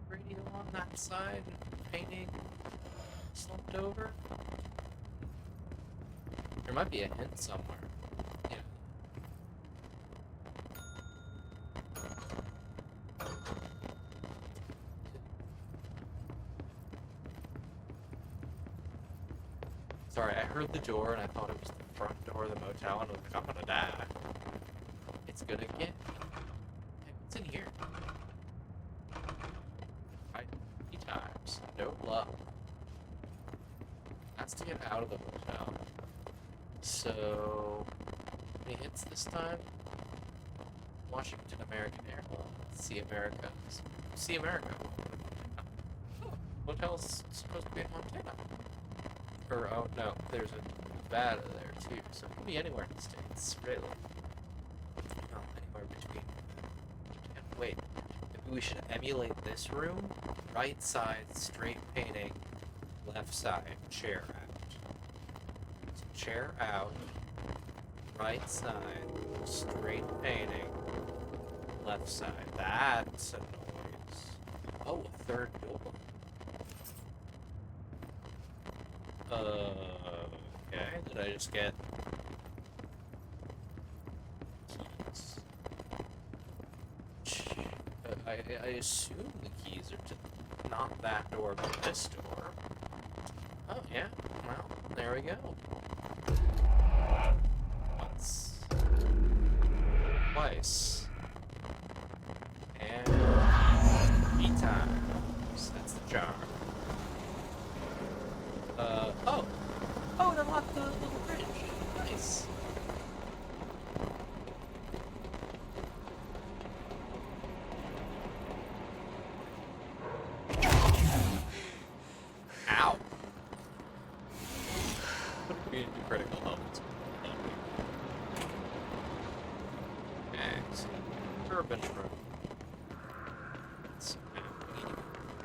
Speaker 1: Radio on that side, painting slumped over. There might be a hint somewhere. Yeah. Sorry, I heard the door and I thought it was the front door of the motel and I was like, I'm gonna die. It's gonna get me. Hey, what's in here? Times. No luck. That's to get out of the hotel. So, any hits this time? Washington American Airlines. See America. See America. Oh, hotel's supposed to be in Montana. Or, oh no, there's a Nevada there too. So it could be anywhere in the States, really. No, anywhere between. And wait, maybe we should emulate this room? Right side, straight painting. Left side, chair out. So chair out. Right side, straight painting. Left side. That's a noise. Oh, a third door. Okay. Did I just get keys? I assume the keys are to not that door, but this door. Oh, yeah. Well, there we go. Once. Twice. And 3 times. That's the charm. Oh! Oh, it unlocked the little bridge. Nice. Ow! Put me into critical moments. Max. Urban room.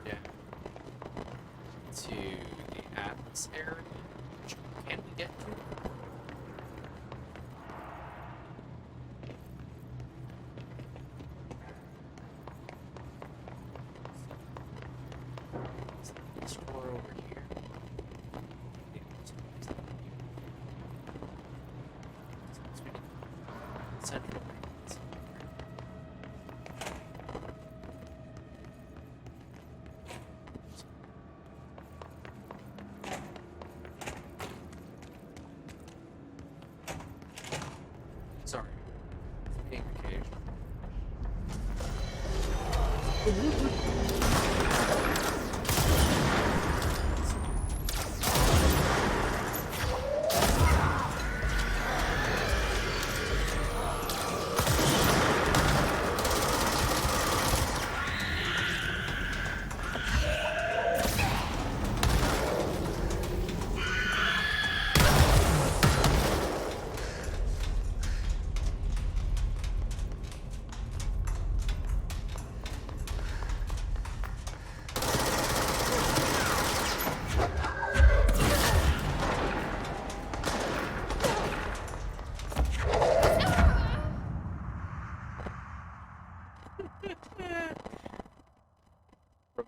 Speaker 1: Yeah. To the Atlas area. Which can we get to? This door over here. Central. Sorry. Being occasional.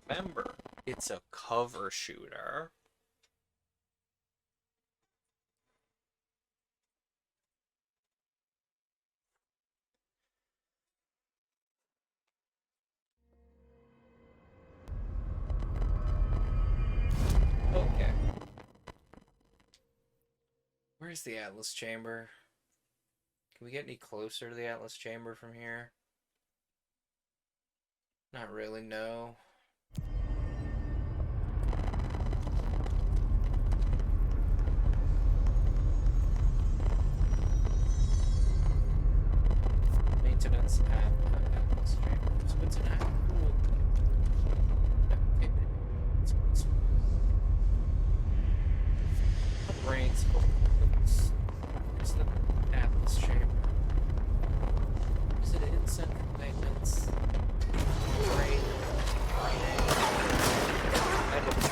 Speaker 1: Remember, it's a cover shooter. Okay. Where's the Atlas chamber? Can we get any closer to the Atlas chamber from here? Not really, no. Maintenance at Atlas chambers. What's an Atlas? Brains. Where's the Atlas chamber? Is it in central maintenance? Brain. I don't know.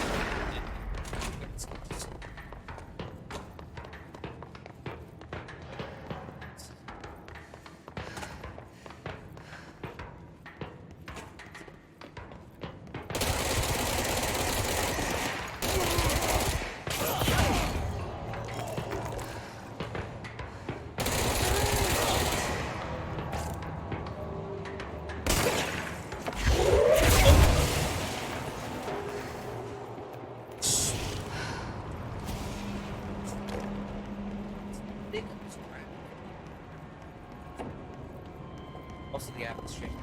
Speaker 1: It's just... Also the Atlas chamber.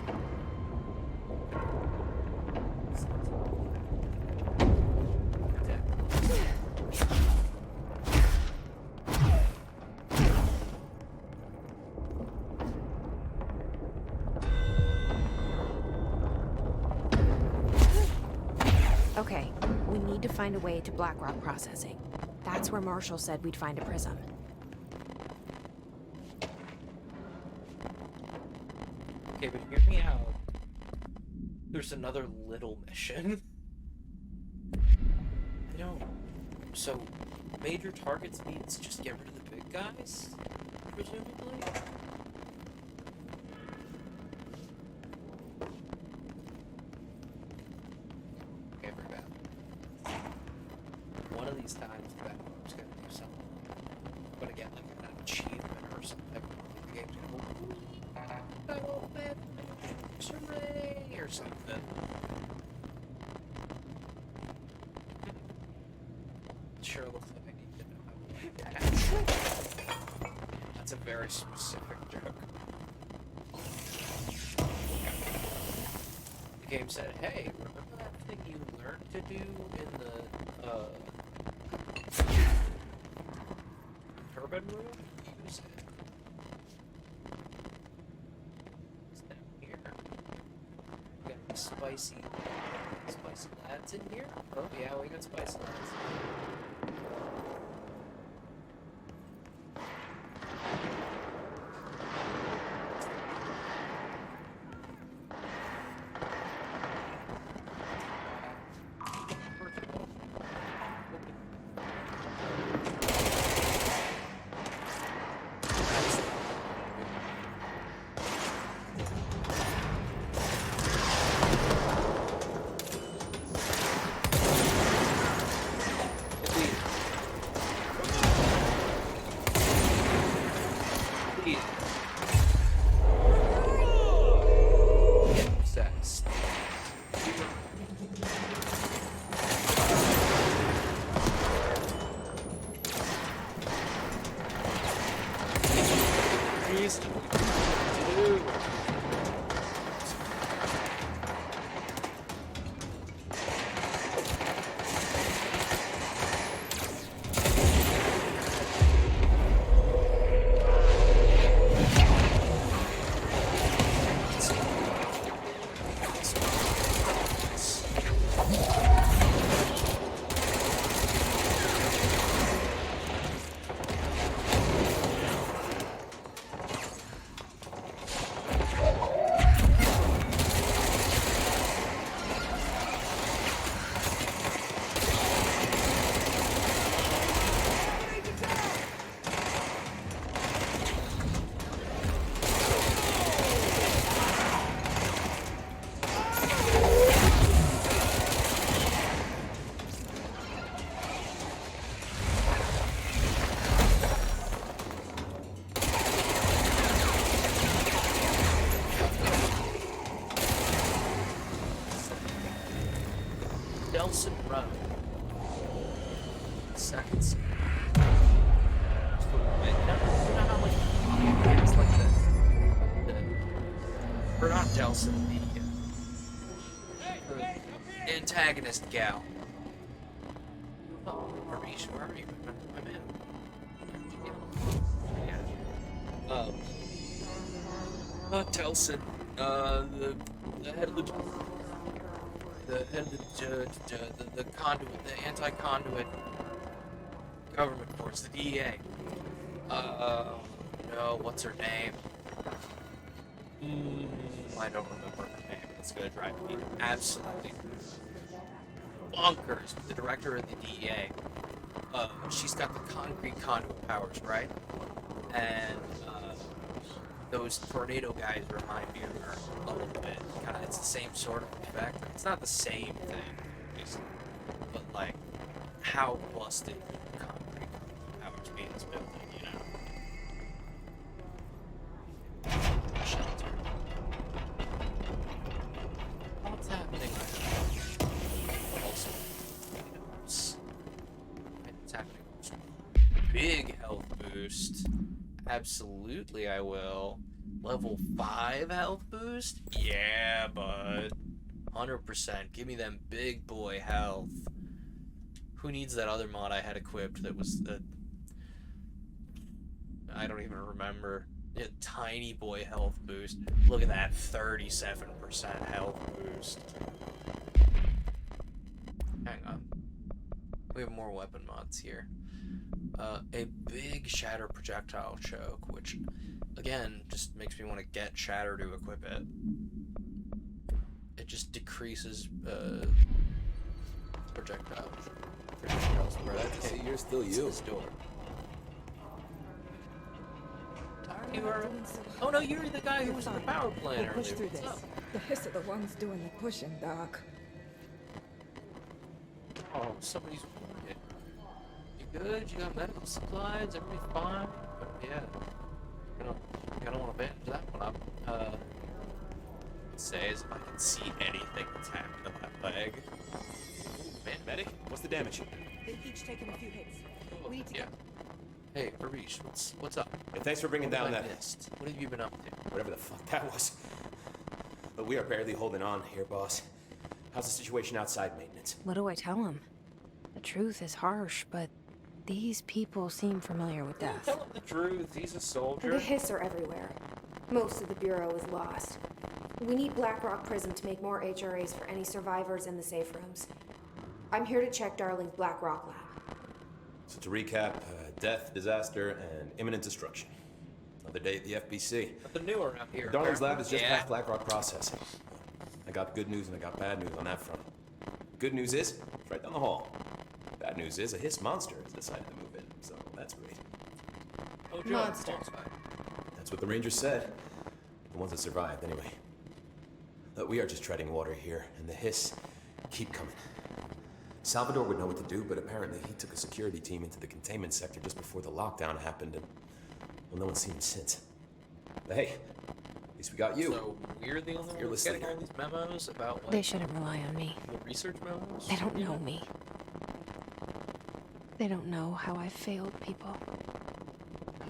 Speaker 2: Okay, we need to find a way to Blackrock processing. That's where Marshall said we'd find a prism.
Speaker 1: Okay, but hear me out. There's another little mission. I don't. So, major targets means just get rid of the big guys? Presumably? Okay, very bad. One of these times, bad. get like an achievement or something. The game's gonna go, hooray, or something. Sure looks like I need to know how to dash. That's a very specific joke. The game said, hey, remember that thing you learned to do in the, turbine room? Use it. It's down here. We got any spicy lads in here? Oh yeah, we got spicy lads. Nelson Run. Seconds. It's like the or not Delson, the antagonist gal. Oh, Maurice, where are you? I'm in. Yeah. Not Delson. The head of the conduit, the anti-conduit government force, the DEA. No, what's her name? I don't remember her name. It's gonna drive me absolutely bonkers. The director of the DEA. She's got the concrete conduit powers, right? And those tornado guys remind me of her a little bit. Kinda, it's the same sort of effect. It's not the same thing, obviously, but like how busted concrete powers be in this building, you know? Shelter. What's happening? Also, what's happening? Big health boost. Absolutely, I will. Level 5 health boost? Yeah, bud. 100%. Give me them big boy health. Who needs that other mod I had equipped that was the... I don't even remember. Tiny boy health boost. Look at that. 37% health boost. Hang on. We have more weapon mods here. A big shatter projectile choke, which again just makes me want to get shatter to equip it. It just decreases projectiles.
Speaker 6: Hey, you're still you.
Speaker 1: This door. You are. Oh no, you're the guy who was in the power plant earlier.
Speaker 7: Push through
Speaker 1: What's
Speaker 7: this.
Speaker 1: up?
Speaker 7: The hiss are the ones doing the pushing, Doc.
Speaker 1: Oh, somebody's wounded. You good? You got medical supplies? Everybody fine? But yeah. I don't want to bandage that one up. Say is if I can see anything that's happened to my leg. Ooh, man,
Speaker 8: Medic, what's the damage?
Speaker 7: They've each taken a few hits.
Speaker 1: Oh,
Speaker 7: We need to
Speaker 1: yeah. Hey, Arish, what's up?
Speaker 8: Yeah, thanks for bringing
Speaker 1: What
Speaker 8: down
Speaker 1: have I
Speaker 8: that...
Speaker 1: missed? What have you been up to?
Speaker 8: whatever the fuck that was. But we are barely holding on here, boss. How's the situation outside maintenance?
Speaker 2: What do I tell him? The truth is harsh, but these people seem familiar with death.
Speaker 1: Tell him the truth. He's a soldier.
Speaker 9: The hiss are everywhere. Most of the Bureau is lost. We need Blackrock Prism to make more HRAs for any survivors in the safe rooms. I'm here to check Darling's Blackrock lab.
Speaker 8: So to recap, death, disaster, and imminent destruction. Another day at the FBC.
Speaker 1: Nothing new around here.
Speaker 8: Darling's lab is just
Speaker 1: Yeah.
Speaker 8: past Blackrock processing. I got good news and I got bad news on that front. Good news is, it's right down the hall. Bad news is, a hiss monster has decided to move in, so that's great.
Speaker 1: Oh, Joe,
Speaker 9: Monster.
Speaker 8: That's what the Rangers said. The ones that survived, anyway. Look, we are just treading water here, and the hiss keep coming. Salvador would know what to do, but apparently he took a security team into the containment sector just before the lockdown happened, and well, no one's seen him since. But hey, at least we got you.
Speaker 1: So we're the only
Speaker 8: You're
Speaker 1: ones getting
Speaker 8: listening.
Speaker 1: all these memos about what?
Speaker 2: They shouldn't rely on me.
Speaker 1: The research memos?
Speaker 2: They don't know me. They don't know how I've failed people.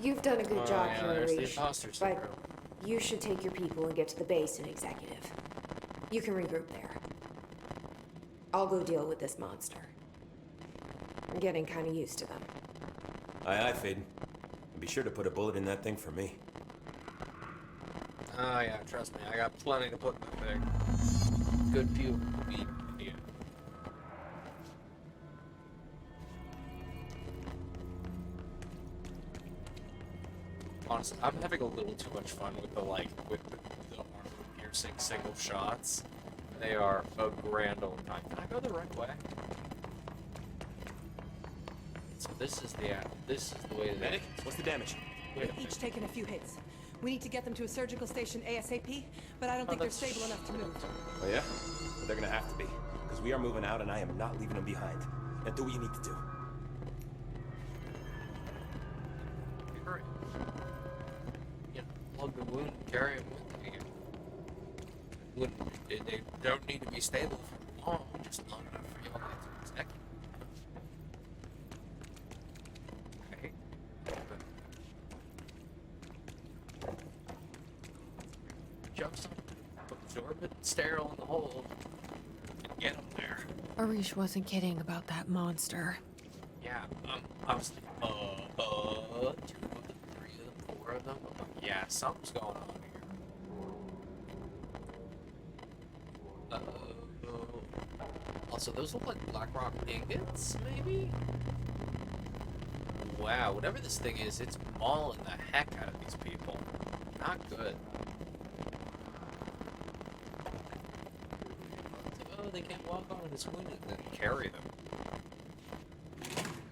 Speaker 9: You've done a good job
Speaker 1: yeah,
Speaker 9: here,
Speaker 1: there's the
Speaker 9: Arish,
Speaker 1: imposter
Speaker 9: but
Speaker 1: syndrome.
Speaker 9: you should take your people and get to the base in Executive. You can regroup there. I'll go deal with this monster. I'm getting kind of used to them.
Speaker 8: Aye, Faden. And be sure to put a bullet in that thing for me.
Speaker 1: Oh yeah, trust me, I got plenty to put in that thing. Good few. Yeah. Honestly, I'm having a little too much fun with the armor-piercing single shots. They are a grand old time. Can I go the right way? So this is the way to
Speaker 8: Medic, what's the damage?
Speaker 1: Wait a
Speaker 7: They've
Speaker 1: minute.
Speaker 7: each taken a few hits. We need to get them to a surgical station ASAP, but I don't think they're
Speaker 1: that's-
Speaker 7: stable enough to move.
Speaker 8: Oh yeah? Well, they're gonna have to be. Because we are moving out and I am not leaving them behind. Now do what you need to do.
Speaker 1: Hurry. You know, plug the wound, carry him with me. They don't need to be stable for long, just long enough for y'all to execute. Okay. Jump something, absorb it, sterile in the hole, and get them there.
Speaker 2: Arish wasn't kidding about that monster.
Speaker 1: Yeah, I was thinking, 2 of them, 3 of them, 4 of them. I'm like, yeah, something's going on here. Also, those look like Blackrock ingots, maybe? Wow, whatever this thing is, it's mauling the heck out of these people. Not good. Oh, they can't walk on this wounded and then carry them.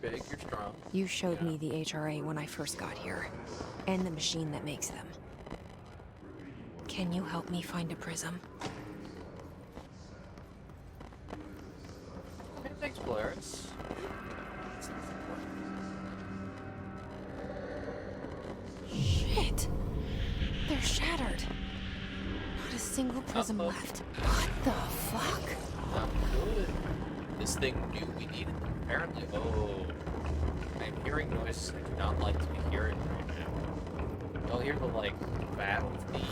Speaker 1: Big, you're strong.
Speaker 2: You showed
Speaker 1: Yeah.
Speaker 2: me the HRA when I first got here, and the machine that makes them. Can you help me find a prism?
Speaker 1: Okay, thanks, Polaris.
Speaker 2: Shit! They're shattered. Not a single prism
Speaker 1: Uh-oh.
Speaker 2: left. What the fuck?
Speaker 1: Not good. This thing knew we needed them, apparently. Oh. I'm hearing noises I do not like to be hearing right now. Y'all hear the, battle theme?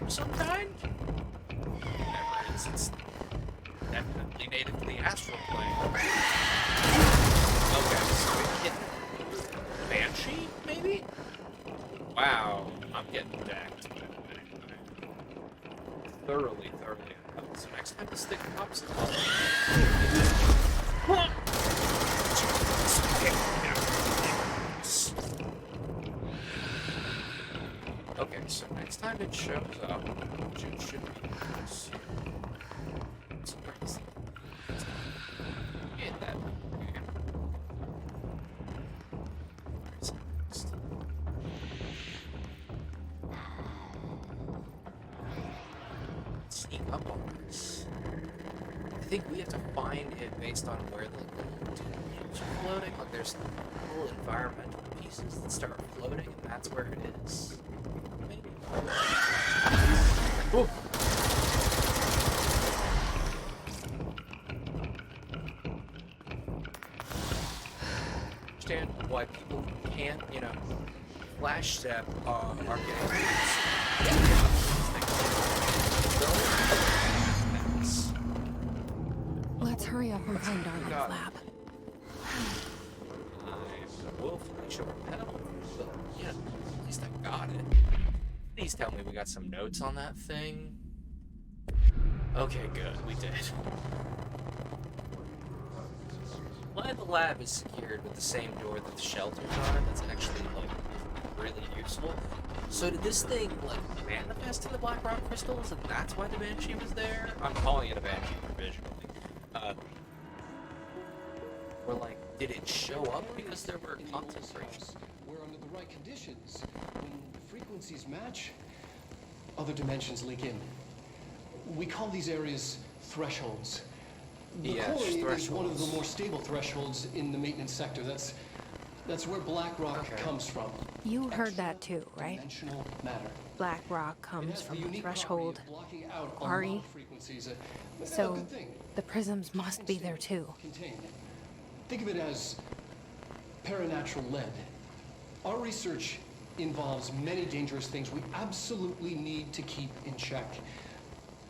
Speaker 1: Some kind? Whatever it is, it's definitely native to the astral plane. Okay, so we hit Banshee, maybe? Wow, I'm getting decked. Thoroughly. So next time this thing pops up. Okay, so next time it shows up, which it should be this. So where's in that? Where's it next? Sneak up on us. think we have to find it based on where the little tubes are floating. Like there's little environmental pieces that start floating, and that's where it is. Maybe. Oh. Understand why people can't, you know, flash step are getting
Speaker 2: Let's hurry up and find Darling's lab.
Speaker 1: I'm woefully short pedal, but yeah, at least I got it. Please tell me we got some notes on that thing. Okay, good, we did. Glad the lab is secured with the same door that the shelters are. That's actually, like, really useful. So did this thing, like, manifest in the Black Rock crystals, and that's why the Banshee was there? I'm calling it a Banshee provisionally. Or, like, did it show up because there were concentrations?
Speaker 10: Where under the right conditions, when the frequencies match, other dimensions link in. We call these areas thresholds. The core is one of the more stable thresholds in the maintenance sector. That's where Black Rock comes from.
Speaker 2: You heard that too, right?
Speaker 10: Dimensional matter.
Speaker 2: Black Rock comes from the threshold quarry. So
Speaker 10: So
Speaker 2: the prisms must be there too.
Speaker 10: Contained. Think of it as paranatural lead. Our research involves many dangerous things we absolutely need to keep in check.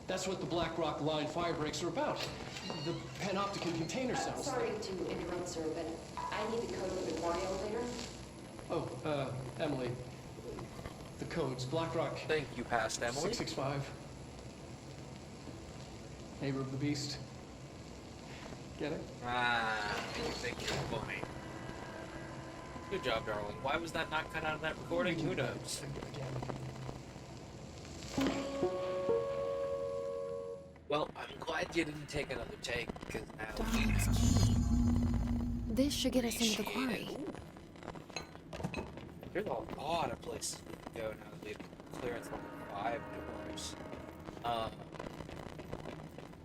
Speaker 10: That's what the Black Rock line firebreaks are about. The panopticon container cells.
Speaker 4: Sorry to interrupt, sir, but I need the code for the quarry elevator.
Speaker 10: Oh, Emily. The codes. Black Rock.
Speaker 1: Thank you, past Emily.
Speaker 10: 665. Neighbor of the Beast. Get it?
Speaker 1: Ah, you think you're funny. Good job, darling. Why was that not cut out of that recording? Who knows? Well, I'm glad you didn't take another take, because now
Speaker 2: Darling's key. This should get us into the quarry.
Speaker 1: There's a lot of places we can go now that we have clearance level 5 doors.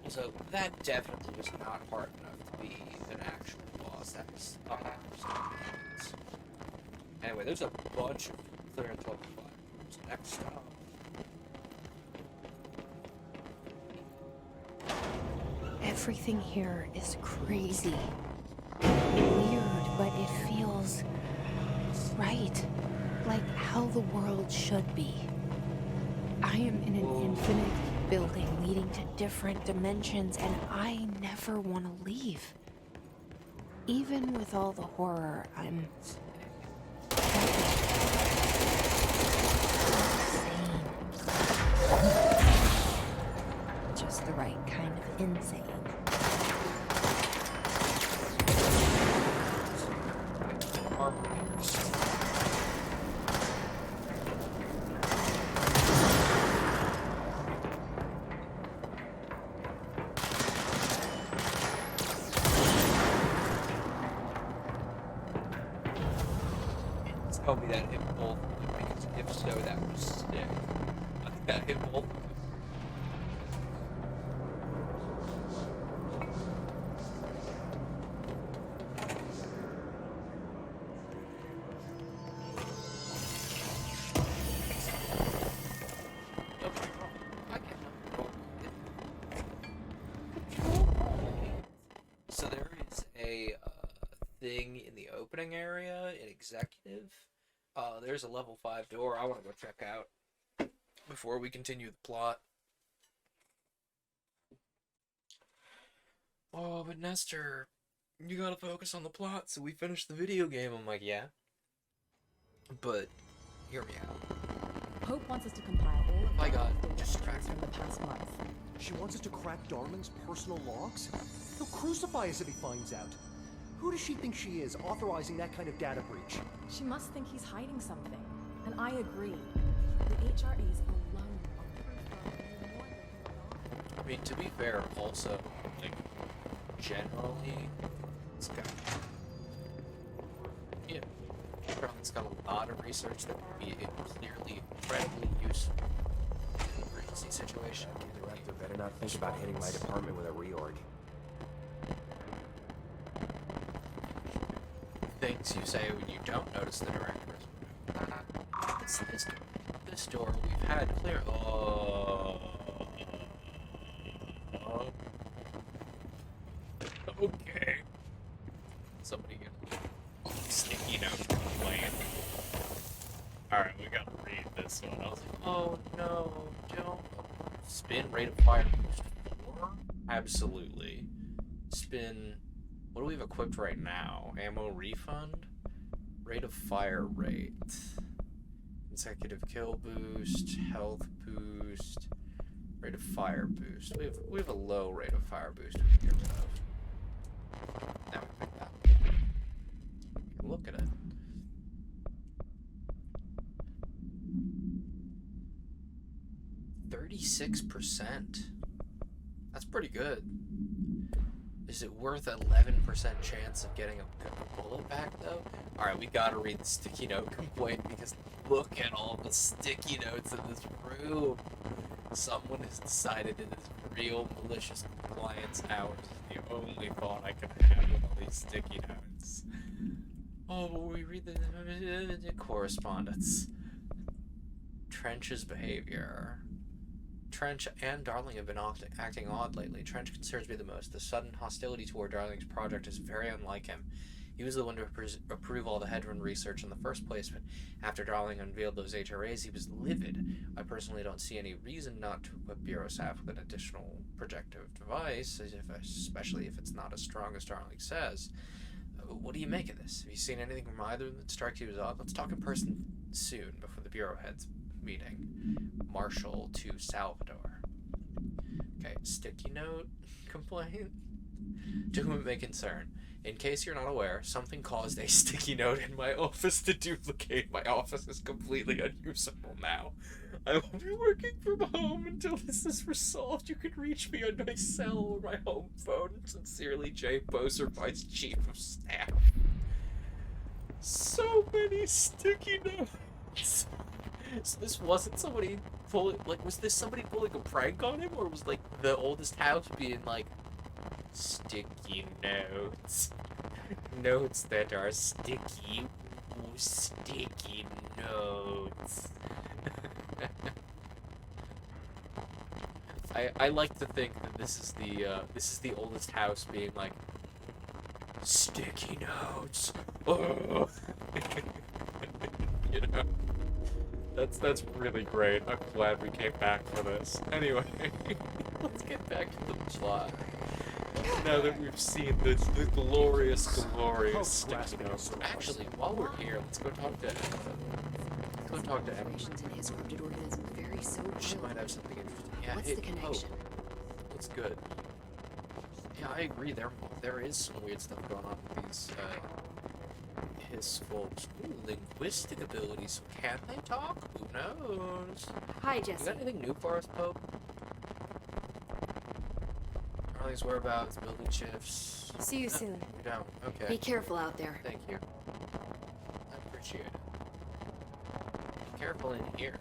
Speaker 1: So that definitely was not hard enough to be an actual boss. That was anyway, there's a bunch of clearance level 5 doors. Next stop.
Speaker 2: Everything here is crazy. Weird, but it feels right. Like how the world should be. I am in an infinite building leading to different dimensions, and I never want to leave. Even with all the horror, I'm insane. Just the right kind of insane.
Speaker 1: Tell me that hit both of them, because if so, that was sick. I think that hit both of them. So there is a thing in the opening area in Executive. There's a level 5 door I want to go check out before we continue the plot. Oh, but Nestor, you gotta focus on the plot so we finish the video game. I'm like, yeah. But, hear me out.
Speaker 11: Hope wants us to compile all of
Speaker 1: I
Speaker 11: the
Speaker 1: got
Speaker 11: investigations
Speaker 1: distracted.
Speaker 11: from the past month.
Speaker 3: She wants us to crack Darling's personal logs? He'll crucify us if he finds out. Who does she think she is, authorizing that kind of data breach?
Speaker 11: She must think he's hiding something. And I agree. The HREs alone are proof of more than
Speaker 1: I mean, to be fair, also, like, generally, it's got, yeah, it's got a lot of research that would be clearly incredibly useful in an emergency situation.
Speaker 8: The director better not think about hitting my department with a reorg.
Speaker 1: things you say when you don't notice the director's this door we've had clear. Oh. Okay. Somebody get sticky note complaint. Alright, we gotta read this one. I was like, oh no, don't. Spin rate of fire boost 4? Absolutely. Spin. What do we have equipped right now? Ammo refund? Rate of fire rate. Consecutive kill boost, health boost, rate of fire boost. We have a low rate of fire boost we can get rid of. Now we pick that. Look at it. 36%. That's pretty good. Is it worth 11% chance of getting a bullet back, though? Alright, we gotta read the sticky note complaint, because look at all the sticky notes in this room. Someone has decided it is real malicious compliance hours. The only thought I can have with all these sticky notes. Oh, but we read the correspondence. Trench's behavior. Trench and Darling have been acting odd lately. Trench concerns me the most. The sudden hostility toward Darling's project is very unlike him. He was the one to approve all the Hedron research in the first place, but after Darling unveiled those HRAs, he was livid. I personally don't see any reason not to equip Bureau staff with an additional projective device, especially if it's not as strong as Darling says. What do you make of this? Have you seen anything from either that strikes you as odd? Let's talk in person soon, before the Bureau heads meeting. Marshall to Salvador. Okay, sticky note complaint. To whom it may concern. In case you're not aware, something caused a sticky note in my office to duplicate. My office is completely unusable now. I will be working from home until this is resolved. You can reach me on my cell or my home phone. Sincerely, Jay Boser, Vice Chief of Staff. So many sticky notes. So this wasn't somebody pulling, like, was this somebody pulling a prank on him, or was, like, the oldest house being, like, sticky notes? Notes that are sticky. Ooh, sticky notes. I like to think that this is the oldest house being like, sticky notes. Oh. You know. That's really great. I'm glad we came back for this. Anyway, let's get back to the plot. Now that we've seen the glorious sticky notes. Actually, while we're here, let's go talk to Emily. She might have something interesting. Yeah,
Speaker 2: What's the connection?
Speaker 1: What's good? Yeah, I agree. There is some weird stuff going on with these his folks. Ooh, linguistic abilities. Can they talk? Who knows?
Speaker 2: Hi, Jesse.
Speaker 1: You got anything new for us, Pope? Darling's whereabouts, building shifts.
Speaker 2: See you soon.
Speaker 1: You don't. Okay.
Speaker 2: Be careful out there.
Speaker 1: Thank you. I appreciate it. Be careful in here.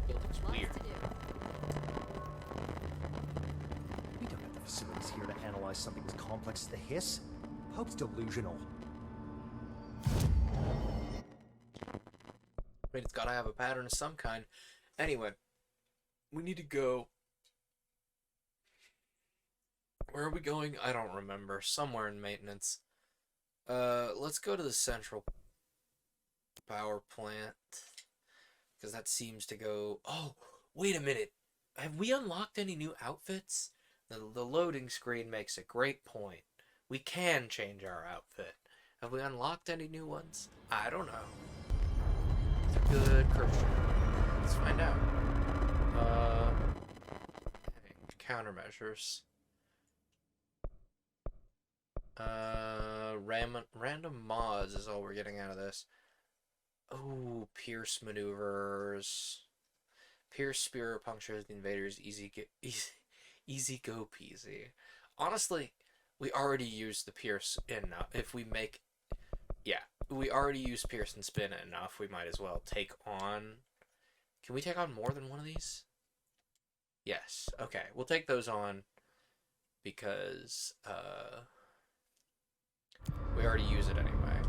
Speaker 1: Building's weird.
Speaker 3: We don't have the facilities here to analyze something as complex as the hiss. Pope's delusional.
Speaker 1: I mean, it's gotta have a pattern of some kind. Anyway, we need to go. Where are we going? I don't remember. Somewhere in maintenance. Let's go to the central power plant. Because that seems to go... Oh, wait a minute. Have we unlocked any new outfits? The loading screen makes a great point. We can change our outfit. Have we unlocked any new ones? I don't know. It's a good question. Let's find out. Countermeasures. Random mods is all we're getting out of this. Oh, Pierce maneuvers. Pierce spear punctures the invaders. Easy go peasy. Honestly, we already used the Pierce enough. If we make... Yeah, we already used Pierce and Spin enough. We might as well take on... Can we take on more than one of these? Yes. Okay, we'll take those on because we already use it anyway.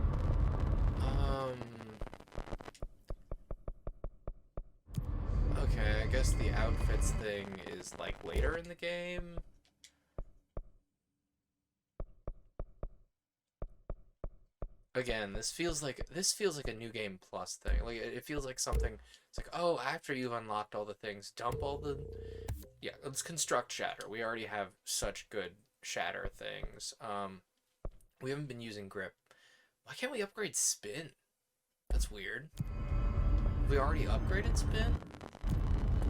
Speaker 1: Okay, I guess the outfits thing is like later in the game. Again, this feels like a new game plus thing. Like it feels like something. It's like, oh, after you've unlocked all the things, dump all the. Yeah, let's construct shatter. We already have such good shatter things. We haven't been using grip. Why can't we upgrade spin? That's weird. We already upgraded spin?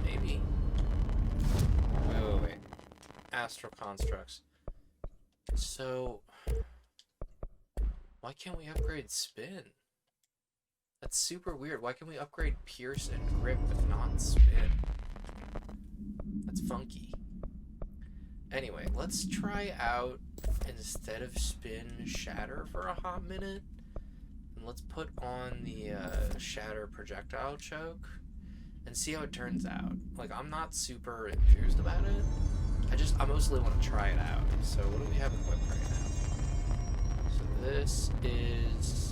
Speaker 1: Maybe. Wait. Astral constructs. So, why can't we upgrade spin? That's super weird. Why can we upgrade pierce and grip but not spin? That's funky. Anyway, let's try out, instead of spin, shatter for a hot minute. And let's put on the shatter projectile choke and see how it turns out. Like, I'm not super enthused about it. I mostly want to try it out. So what do we have equipped right now? So this is...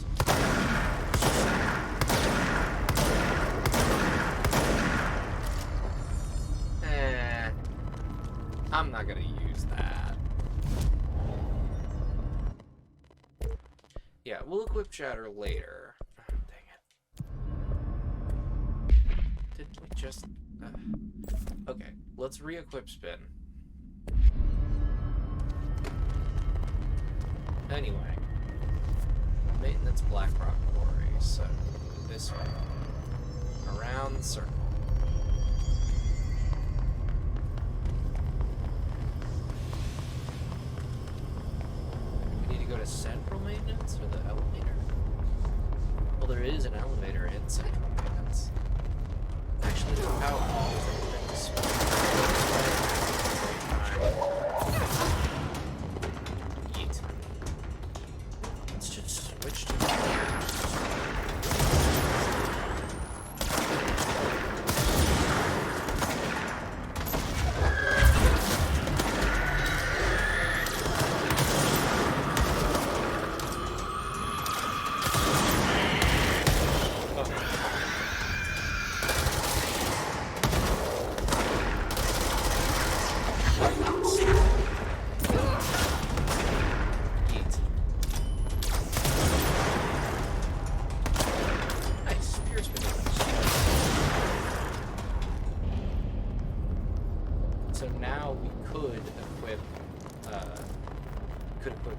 Speaker 1: I'm not gonna use that. Yeah, we'll equip shatter later. Oh, dang it. Didn't we just... Okay, let's re-equip spin. Anyway. Maintenance Blackrock Quarry, so this way. Around the circle. We need to go to central maintenance or the elevator? Well, there is an elevator in central maintenance. Actually, look how all things. Yeet. Let's just switch to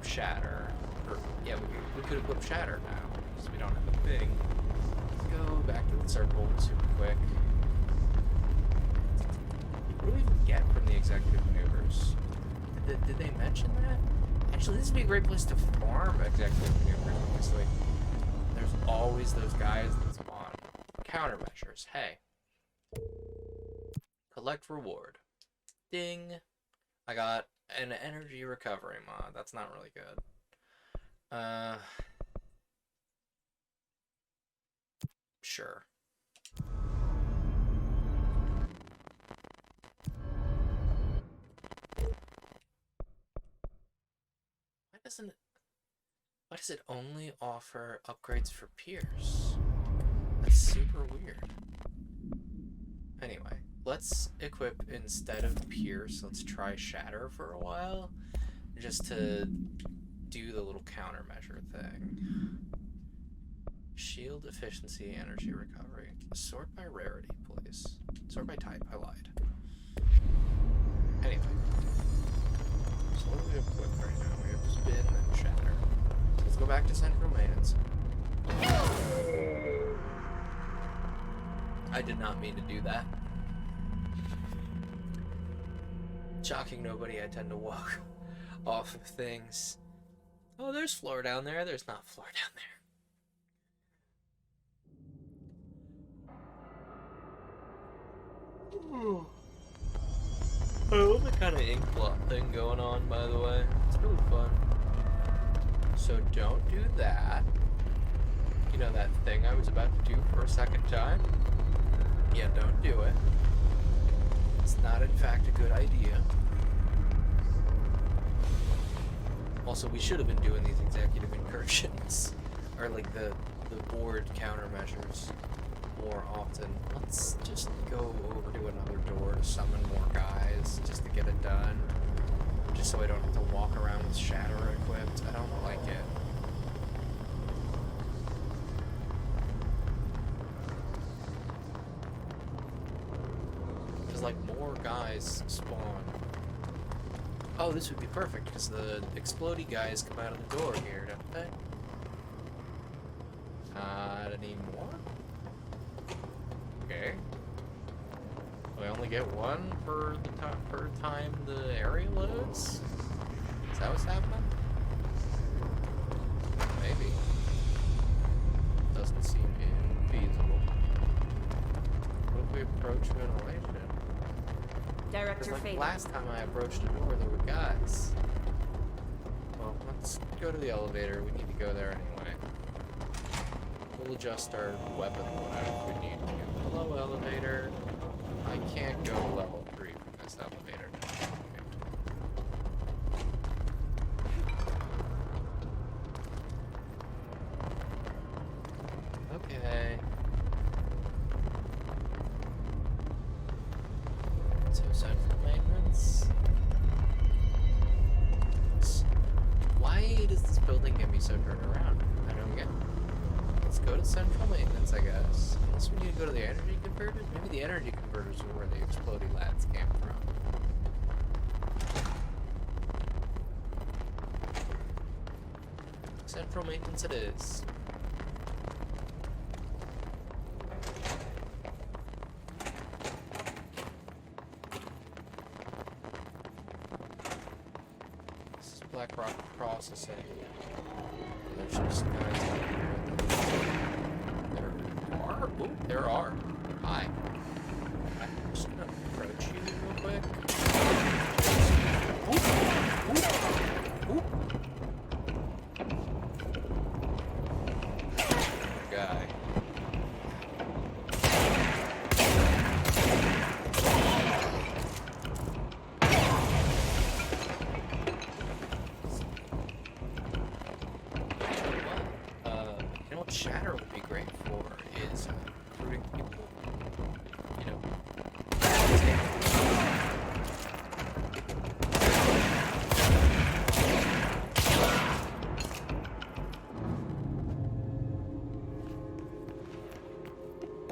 Speaker 1: shatter. Or, yeah, we could equip shatter now, because we don't have a thing. Let's go back to the circle super quick. What do we even get from the executive maneuvers? Did they mention that? Actually, this would be a great place to farm executive maneuvers, obviously. There's always those guys that spawn. Countermeasures. Hey. Collect reward. Ding. I got an energy recovery mod. That's not really good. Sure. Why does it only offer upgrades for Pierce? That's super weird. Anyway, let's equip, instead of Pierce, let's try Shatter for a while, just to do the little countermeasure thing. Shield efficiency, energy recovery. Sort by rarity, please. Sort by type, I lied. Anyway. So what do we equip right now? We have Spin and Shatter. So let's go back to Central Maintenance. I did not mean to do that. Shocking nobody, I tend to walk off of things. Oh, there's floor down there. There's not floor down there. I love the kind of ink blot thing going on, by the way. It's really fun. So don't do that. You know that thing I was about to do for a second time? Yeah, don't do it. It's not, in fact, a good idea. Also, we should have been doing these executive incursions. Or, like, the the board countermeasures more often. Let's just go over to another door to summon more guys, just to get it done. Just so I don't have to walk around with Shatter equipped. I don't like it. Because, like, more guys spawn. Oh, this would be perfect, because the explodey guys come out of the door here, don't they? Not anymore? Okay. We only get one per time the area loads? Is that what's happening? Maybe. Doesn't seem infeasible. What if we approach ventilation?
Speaker 12: Director
Speaker 1: Like
Speaker 12: Faden.
Speaker 1: last time I approached a door, there were guys. Well, let's go to the elevator. We need to go there anyway. We'll adjust our weapon loadout if we need to. Hello, elevator. I can't go to level 3 from this elevator. Okay. So central maintenance. Why does this building get me so turned around? I don't get it. Let's go to central maintenance, I guess. Unless we need to go to the energy converters? Maybe the energy converters are where the exploding lads came from. Central maintenance it is. This is Blackrock processing. There's just guys out here. There are. Hi. I'm just gonna approach you real quick. Oop. Guy. You know what Shatter would be great for is recruiting people, you know.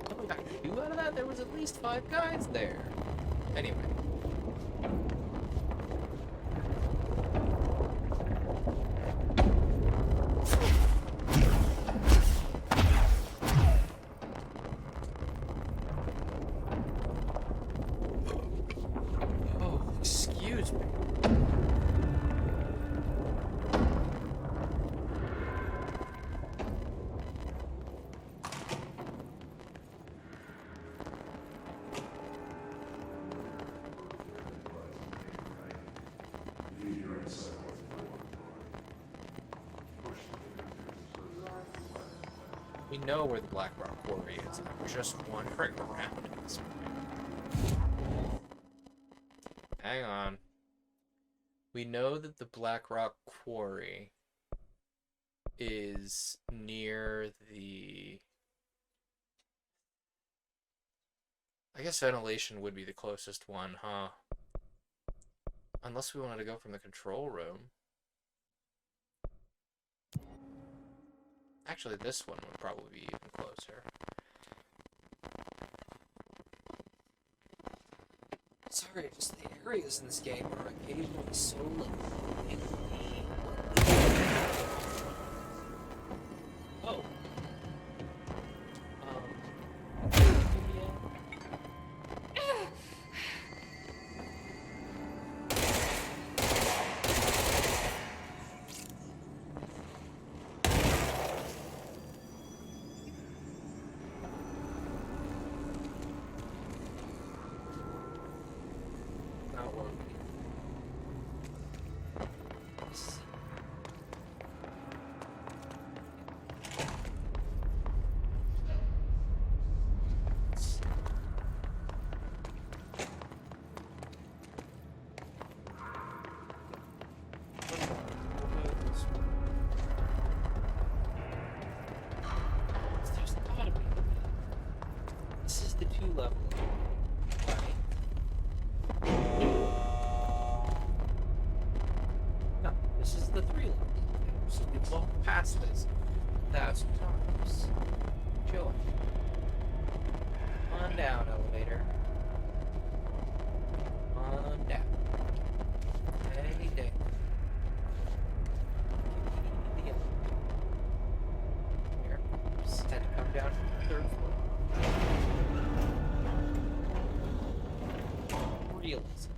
Speaker 1: Oh, we got 2 out of that? There was at least 5 guys there. Anyway. We know where the Blackrock Quarry is. I'm just wandering around at this point. Hang on. We know that the Blackrock Quarry is near the... I guess ventilation would be the closest one, huh? Unless we wanted to go from the control room. Actually, this one would probably be even closer. Sorry, just the areas in this game are occasionally so little. Oh. the 3 level. So we've walked past this 1,000 times. Chill. On down, elevator. On down. Any day. Here. Just had to come down from the 3rd floor. Real easy.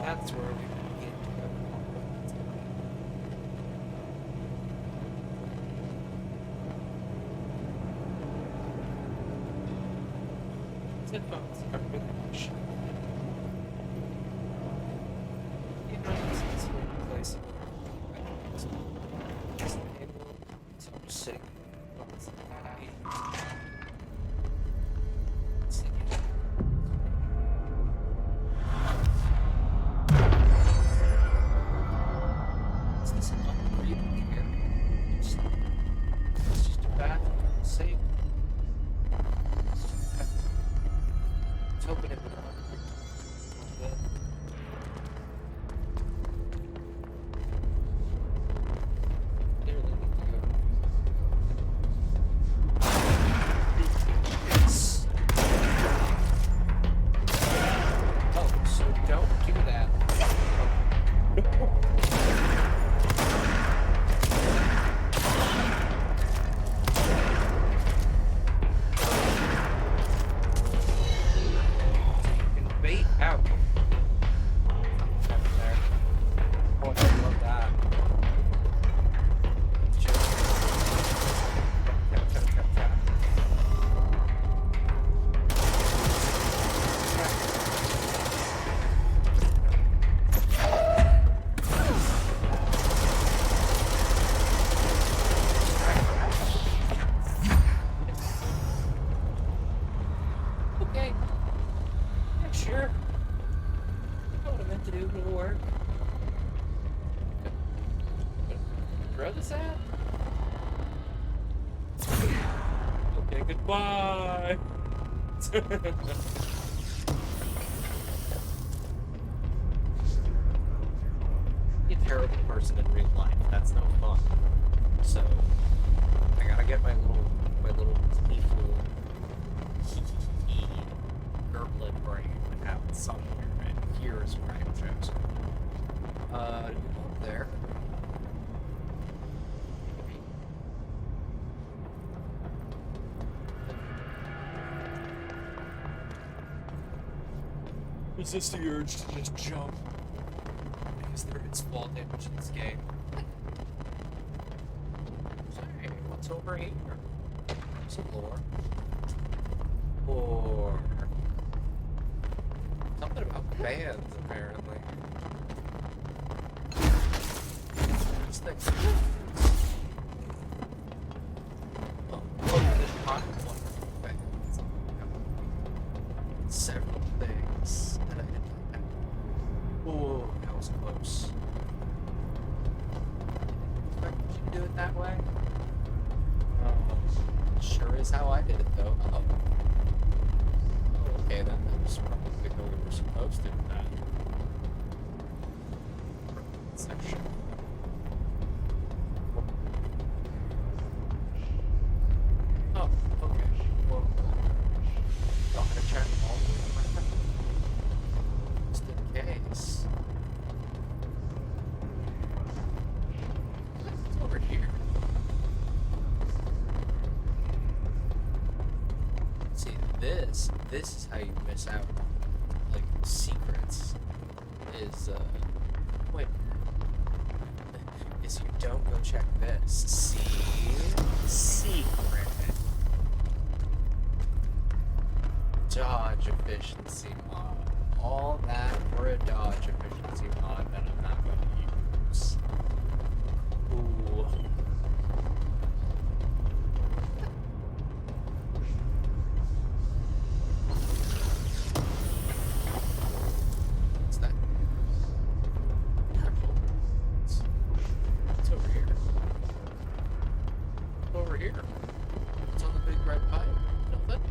Speaker 1: That's where we begin to go. Headphones are really much. You know, it's a place. So I'm just sitting. Goodbye. You're a terrible person in real life. That's no fun. So I gotta get my little playful gurgling brain out somewhere, and here's where I'm chosen. Up there. Resist the urge to just jump. Because there is fall damage in this game. Hey, what's over here? Some lore. Or something about bands, apparently. This thing. Oh, there's not one bands. Several things. Oh, that was close. Expected you to do it that way? Sure is how I did it, though. Oh, okay, then. That was probably how we were supposed to do that. Section. Oh, okay. Well, don't have to check all the way around. Just in case. It's over here. See, this is how you miss out on, like, secrets. Is you don't go check this. See? Secret. Dodge efficiency mod. All that for a dodge efficiency mod that I'm not going to use. Ooh. What's that? What's over here? What's over here? What's on the big red pipe? Nothing?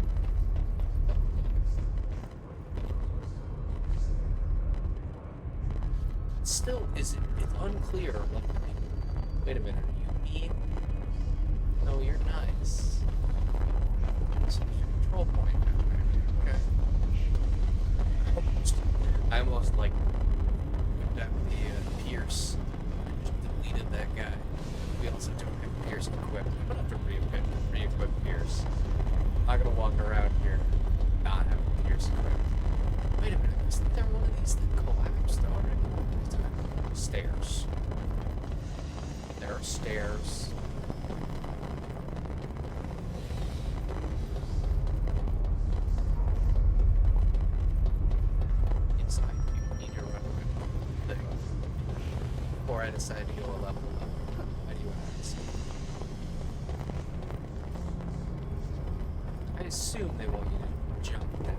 Speaker 1: still isn't. It's unclear. Like, wait a minute. Are you mean? No, you're nice. So there's your control point down there. Okay. I almost like that the Pierce. Just deleted that guy. We also don't have Pierce equipped. I'm gonna have to re-equip Pierce. I'm not gonna walk around here not having Pierce equipped. Wait a minute, isn't there one of these that collapsed already? Stairs. There are stairs. Inside, you need to run around the thing. Before I decide to go a level up. How do you ask? I assume they want you to jump down.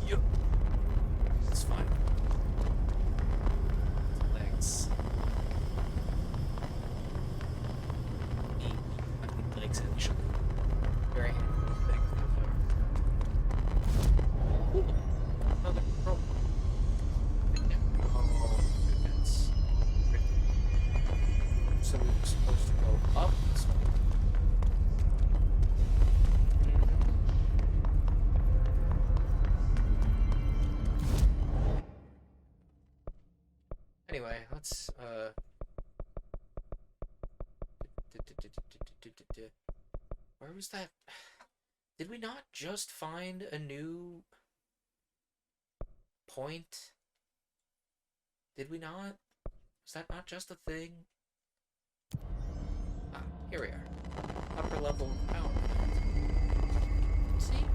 Speaker 1: Yup. It's fine. Legs. I need legs actually. Very handy. Thank you. Ooh. Another control. Oh, goodness. So we were supposed to go up this way. Anyway, let's where was that? Did we not just find a new point? Did we not? Was that not just a thing? Ah, here we are. Upper level power. See?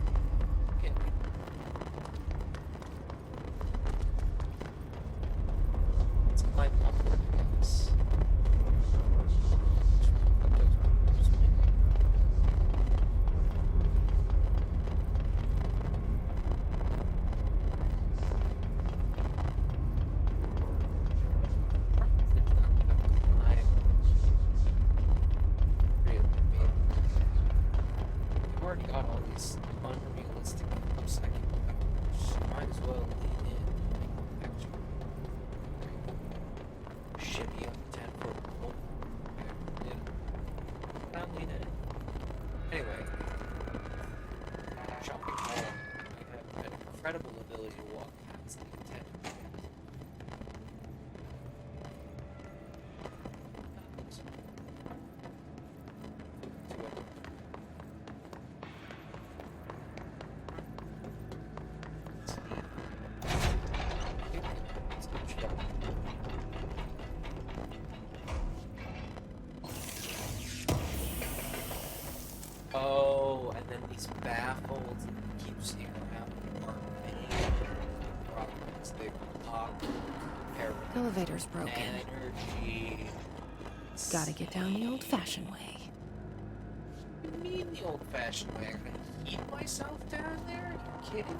Speaker 1: Okay. Let's climb upward, I guess. Already got all these unrealistic upcycling powers. Might as well lean in. Actually, shimmy up 10-foot pole. Not lean in. Anyway, shopping mall. I have an incredible ability to walk past the intent. Oh, and then these baffles keep seeing around are many problems. They block
Speaker 2: Elevator's broken.
Speaker 1: energy.
Speaker 2: Gotta get down the old-fashioned way.
Speaker 1: What do you mean the old-fashioned way? I'm gonna heat myself down there? Are you kidding me?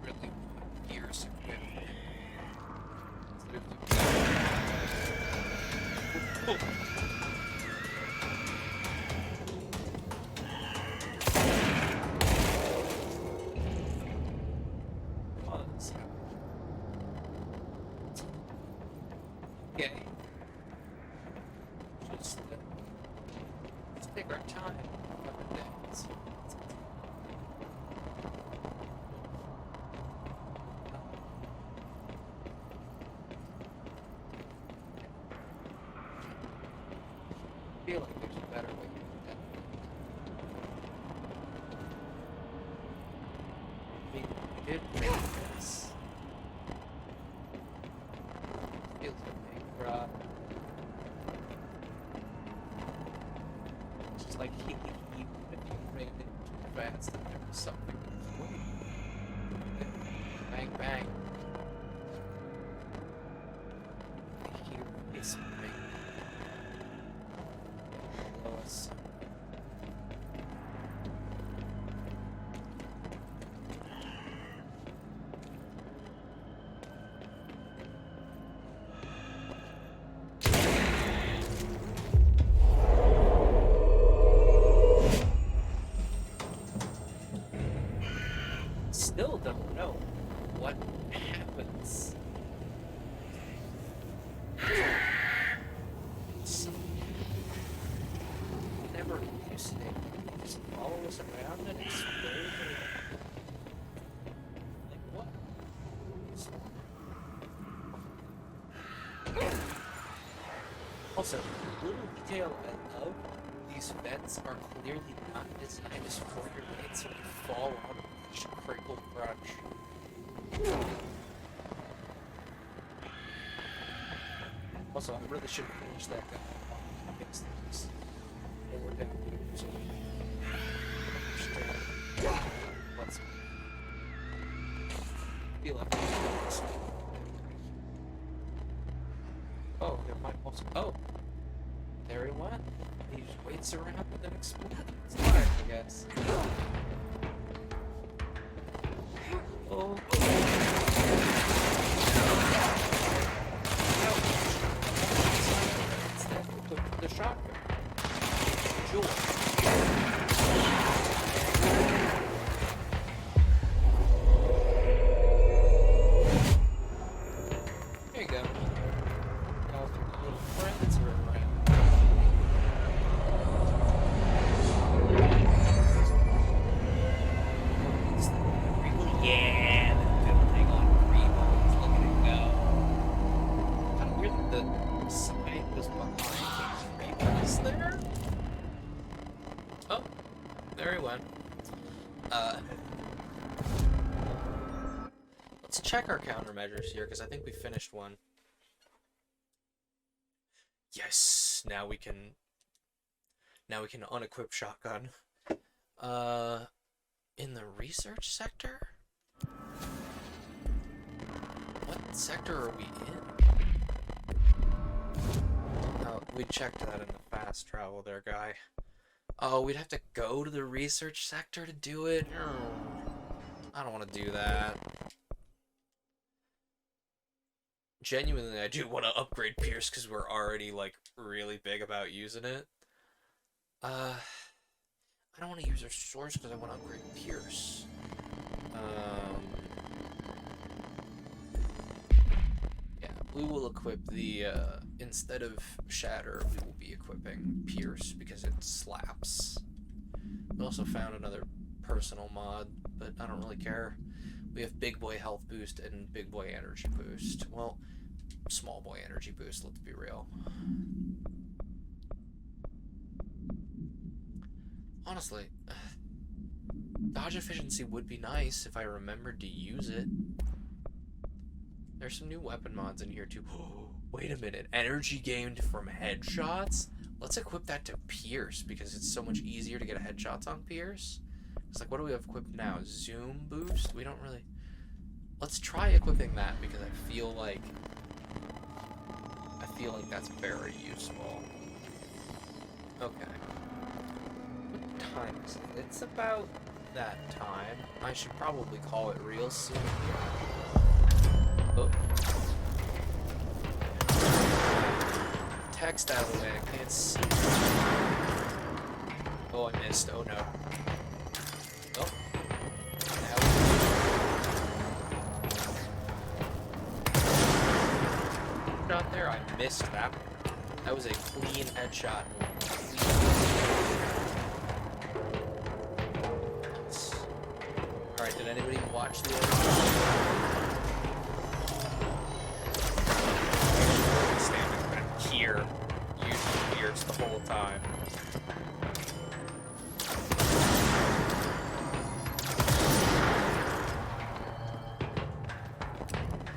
Speaker 1: Really want gears equipment. Okay. Just take our time. Cover things. I feel like there's a better way to do that. We did make this. Feels like a it's just like even if you ran it too fast, then there was something. Bang bang. Here is me. still don't know what happens. Never elucidate. Just follow us around and explode. Like what? Also, little detail I love, these vents are clearly not designed as for your weight, so you fall out of each critical crunch. Also, I really should finish that guy. I guess things lower down here, so let's feel like oh, there might also there he went. He just waits around and then explodes. It's fine, I guess. Oh. The shotgun. Joy. There you go. Now little friends are around. Yeah, the thing on Rebo's looking to go. Kind of weird that the sign was behind Rebo. Is there? Oh, there he went. Let's check our countermeasures here, because I think we finished one. Yes, now we can unequip shotgun. In the research sector? What sector are we in? Oh, we checked that in the fast travel there, guy. Oh, we'd have to go to the research sector to do it? I don't want to do that. Genuinely, I do want to upgrade Pierce because we're already, like, really big about using it. I don't want to use our source because I want to upgrade Pierce. Yeah, we will equip the, instead of Shatter, we will be equipping Pierce because it slaps. We also found another personal mod, but I don't really care. We have Big Boy Health Boost and Big Boy Energy Boost. Well, Small Boy Energy Boost, let's be real. Honestly, dodge efficiency would be nice if I remembered to use it. There's some new weapon mods in here too. Wait a minute, energy gained from headshots? Let's equip that to Pierce because it's so much easier to get headshots on Pierce. It's like, what do we have equipped now? Zoom boost? We don't really... Let's try equipping that because I feel like that's very useful. Okay. What time is it? It's about that time. I should probably call it real soon here. Oh. Text out of the way, I can't see. Oh, I missed. Oh no. Oh. Shot there, I missed that. That was a clean headshot. Alright, did anybody watch the other standing back here, using Pierce the whole time.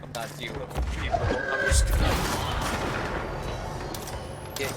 Speaker 1: I'm not dealing with people. I'm just gonna get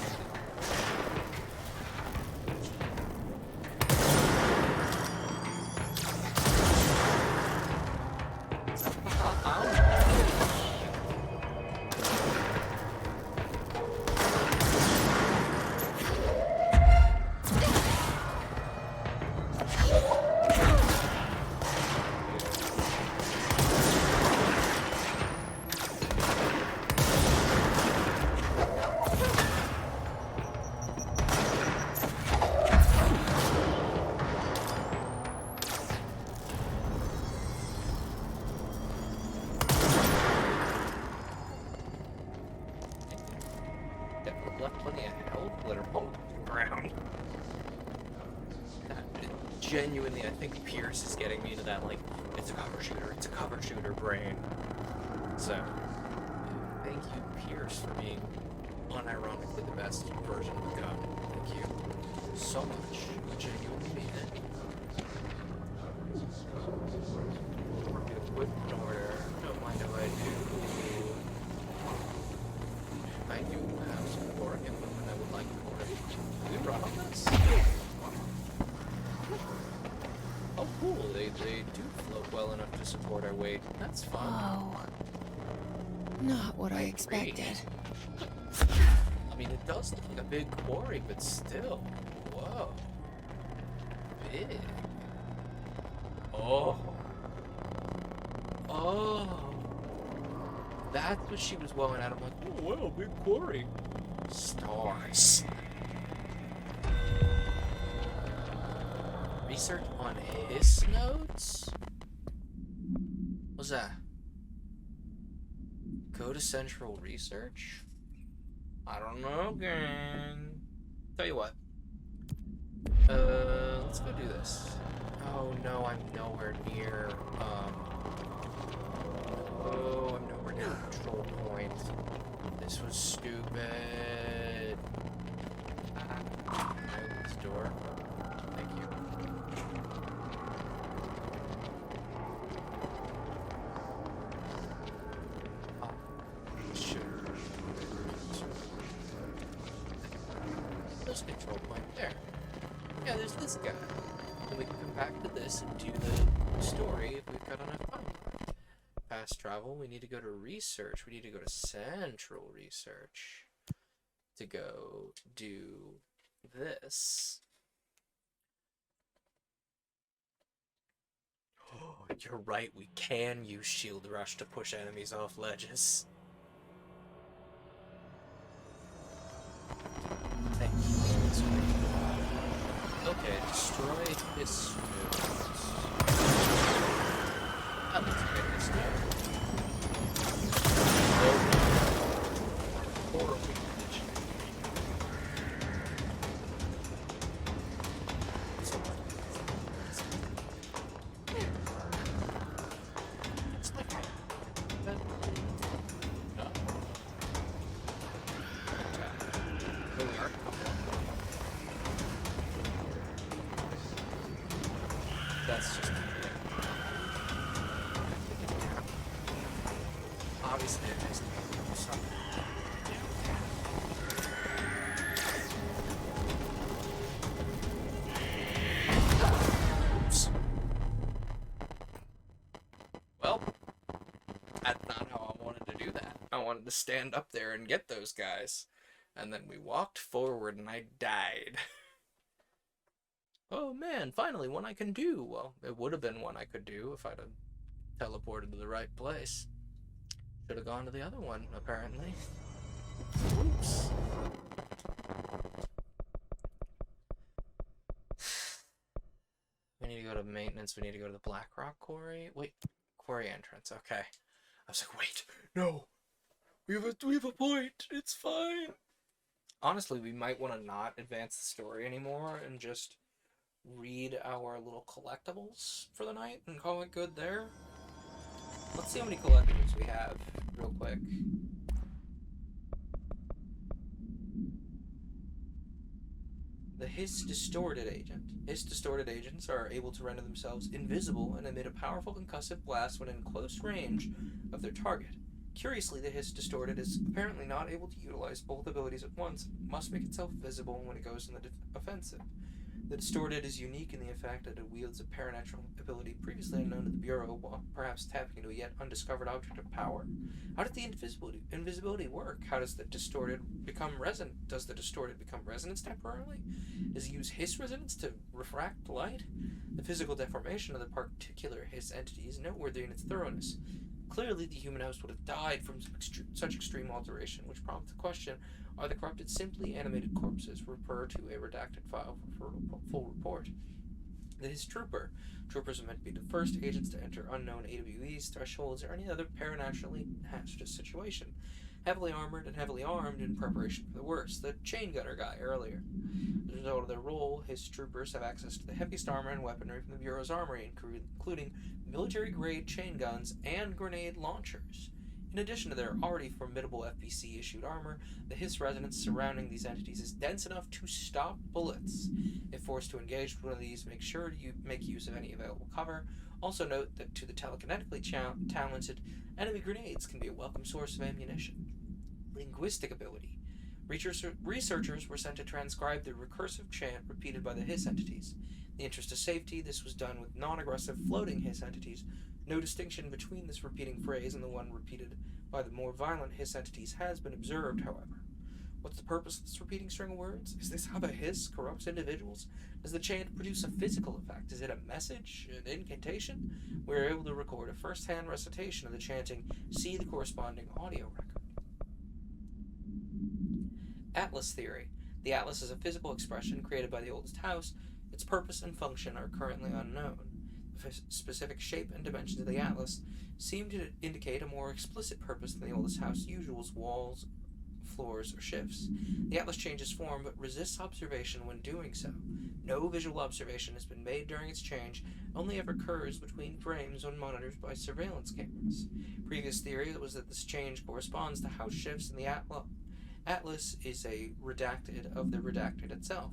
Speaker 1: genuinely, I think Pierce is getting me to that, like, it's a cover shooter brain. So, thank you, Pierce, for being unironically the best version of the gun. Thank you so much. Genuinely mean it. We're gonna put in order. Don't mind if I do. I do have some core equipment I would like for it. We brought on this. Oh, cool. They do float well enough to support our weight. That's fun.
Speaker 2: Oh. Not what I expected.
Speaker 1: I mean, it does look like a big quarry, but still. Whoa. Big. Oh. Oh. That's what she was welling at. I'm like, oh, wow, big quarry. Stars. Research on his notes? What's that? Go to Central Research? I don't know, gang. Tell you what. Let's go do this. Oh no, I'm nowhere near, oh, I'm nowhere near the control point. This was stupid. Open this door. Thank you. Oh, shoot. There's a control point there. Yeah, there's this guy. And we can come back to this and do the story if we've got enough time. Fast travel, we need to go to research. We need to go to Central Research to go do this. Oh, you're right, we can use Shield Rush to push enemies off ledges. Thank you. Okay, destroy his nodes. That looks good, this node. Horrible condition. It's like that. No. Here we are. That's just obviously it takes something. Oops. Well, that's not how I wanted to do that. I wanted to stand up there and get those guys. And then we walked forward and I died. Oh man, finally one I can do. Well, it would have been one I could do if I'd have teleported to the right place. Should have gone to the other one, apparently. Oops. We need to go to maintenance. We need to go to the Black Rock Quarry. Wait, quarry entrance. Okay. I was like, wait, no. We have a point. It's fine. Honestly, we might want to not advance the story anymore and just read our little collectibles for the night and call it good there. Let's see how many collectibles we have real quick. The Hiss Distorted Agent. Hiss Distorted Agents are able to render themselves invisible and emit a powerful concussive blast when in close range of their target. Curiously, the Hiss Distorted is apparently not able to utilize both abilities at once. It must make itself visible when it goes in the offensive. The Distorted is unique in the effect that it wields a paranatural ability previously unknown to the Bureau, while perhaps tapping into a yet undiscovered object of power. How does the invisibility work? How does the Distorted become resonant? Does the Distorted become resonance temporarily? Does it use Hiss resonance to refract light? The physical deformation of the particular Hiss entity is noteworthy in its thoroughness. Clearly, the human host would have died from such extreme alteration, which prompts the question, are the corrupted simply animated corpses? Refer to a redacted file for full report. The Hiss Trooper. Troopers are meant to be the first agents to enter unknown AWEs, thresholds, or any other paranaturally hazardous situation. Heavily armored and heavily armed in preparation for the worst. The chain gunner guy earlier. As a result of their role, Hiss troopers have access to the heaviest armor and weaponry from the Bureau's armory, including military-grade chain guns and grenade launchers. In addition to their already formidable FBC-issued armor, the Hiss resonance surrounding these entities is dense enough to stop bullets. If forced to engage with one of these, make sure to make use of any available cover. Also note that to the telekinetically talented, enemy grenades can be a welcome source of ammunition. Linguistic ability. Researchers were sent to transcribe the recursive chant repeated by the Hiss entities. In the interest of safety, this was done with non-aggressive floating Hiss entities. No distinction between this repeating phrase and the one repeated by the more violent Hiss entities has been observed, however. What's the purpose of this repeating string of words? Is this how the Hiss corrupts individuals? Does the chant produce a physical effect? Is it a message? An incantation? We are able to record a first-hand recitation of the chanting. See the corresponding audio record. Atlas theory. The Atlas is a physical expression created by the oldest house. Its purpose and function are currently unknown. The specific shape and dimensions of the Atlas seem to indicate a more explicit purpose than the oldest house usual's walls, floors, or shifts. The Atlas changes form but resists observation when doing so. No visual observation has been made during its change, only ever occurs between frames when monitored by surveillance cameras. Previous theory was that this change corresponds to house shifts in the Atlas is a redacted of the redacted itself.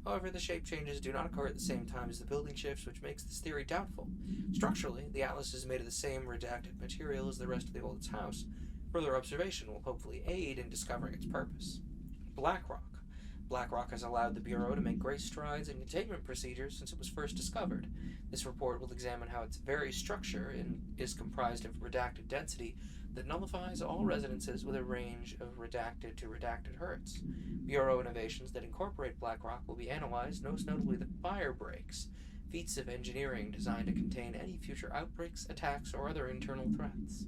Speaker 1: However, the shape changes do not occur at the same time as the building shifts, which makes this theory doubtful. Structurally, the Atlas is made of the same redacted material as the rest of the oldest house. Further observation will hopefully aid in discovering its purpose. BlackRock. BlackRock has allowed the Bureau to make great strides in containment procedures since it was first discovered. This report will examine how its very structure is comprised of redacted density that nullifies all resonances with a range of redacted to redacted hertz. Bureau innovations that incorporate BlackRock will be analyzed, most notably the fire breaks, feats of engineering designed to contain any future outbreaks, attacks, or other internal threats.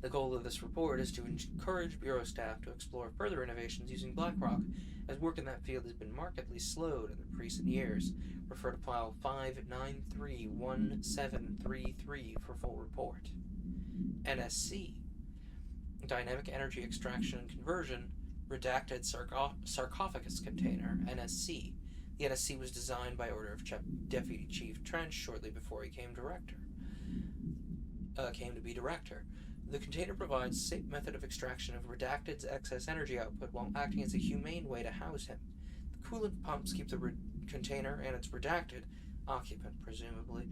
Speaker 1: The goal of this report is to encourage Bureau staff to explore further innovations using BlackRock, as work in that field has been markedly slowed in the recent years. Refer to file 5931733 for full report. NSC. Dynamic Energy Extraction and Conversion Redacted Sarcophagus Container, NSC. The NSC was designed by order of Deputy Chief Trench shortly before he came to be director. The container provides a safe method of extraction of redacted's excess energy output while acting as a humane way to house him. The coolant pumps keep the container and its redacted occupant, presumably,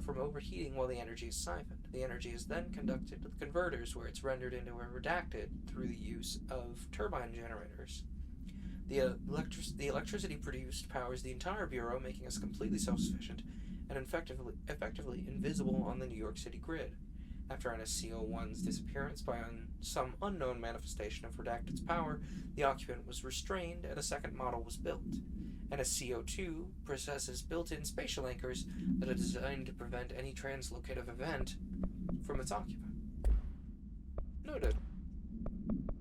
Speaker 1: from overheating while the energy is siphoned. The energy is then conducted to the converters, where it's rendered into a redacted through the use of turbine generators. The electricity produced powers the entire Bureau, making us completely self-sufficient and effectively invisible on the New York City grid. After NSC-01's disappearance by some unknown manifestation of redacted's power, the occupant was restrained and a second model was built. NSC-02 possesses built-in spatial anchors that are designed to prevent any translocative event from its occupant. Noted.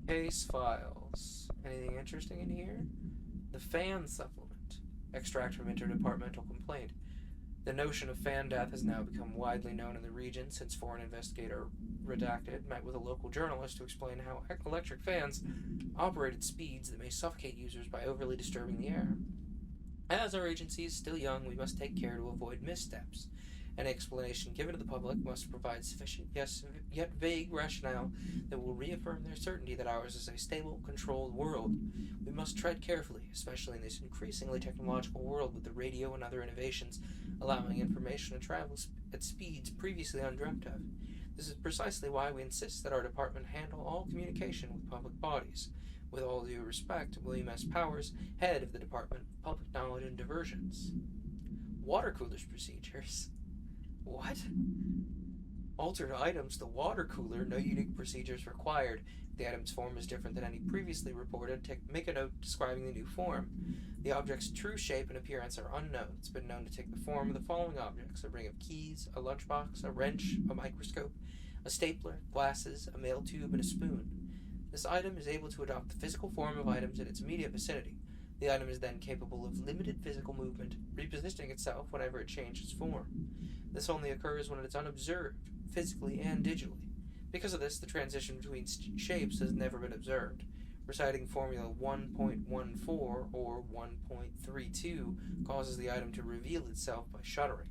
Speaker 1: Case files. Anything interesting in here? The fan supplement. Extract from interdepartmental complaint. The notion of fan death has now become widely known in the region since foreign investigator Redacted met with a local journalist to explain how electric fans operate at speeds that may suffocate users by overly disturbing the air. As our agency is still young, we must take care to avoid missteps. An explanation given to the public must provide sufficient, yet vague rationale that will reaffirm their certainty that ours is a stable, controlled world. We must tread carefully, especially in this increasingly technological world with the radio and other innovations allowing information to travel at speeds previously undreamt of. This is precisely why we insist that our department handle all communication with public bodies. With all due respect, William S. Powers, head of the Department of Public Knowledge and Diversions. Water coolers procedures. What? Altered items to water cooler, no unique procedures required. If the item's form is different than any previously reported, make a note describing the new form. The object's true shape and appearance are unknown. It's been known to take the form of the following objects: a ring of keys, a lunchbox, a wrench, a microscope, a stapler, glasses, a mail tube, and a spoon. This item is able to adopt the physical form of items in its immediate vicinity. The item is then capable of limited physical movement, repositioning itself whenever it changes form. This only occurs when it is unobserved, physically and digitally. Because of this, the transition between shapes has never been observed. Reciting Formula 1.14 or 1.32 causes the item to reveal itself by shuddering.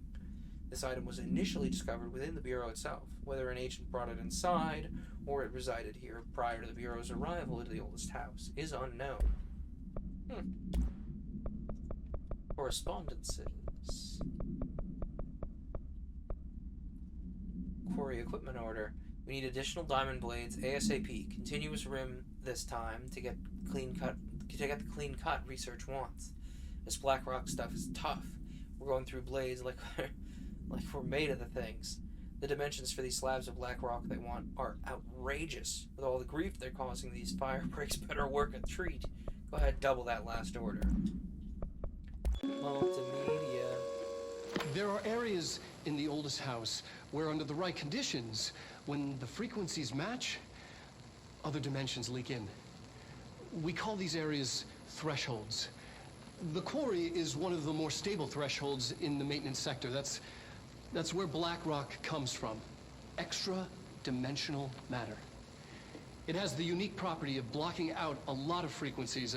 Speaker 1: This item was initially discovered within the Bureau itself. Whether an agent brought it inside or it resided here prior to the Bureau's arrival into the oldest house is unknown. Correspondences. Quarry equipment order. We need additional diamond blades ASAP. Continuous rim this time to get the clean cut research wants. This black rock stuff is tough. We're going through blades like we're made of the things. The dimensions for these slabs of black rock they want are outrageous. With all the grief they're causing, these fire breaks better work a treat. Go ahead, double that last order. Multimedia.
Speaker 10: There are areas in the oldest house where, under the right conditions, when the frequencies match, other dimensions leak in. We call these areas thresholds. The quarry is one of the more stable thresholds in the maintenance sector. That's where black rock comes from. Extra-dimensional matter. It has the unique property of blocking out a lot of frequencies.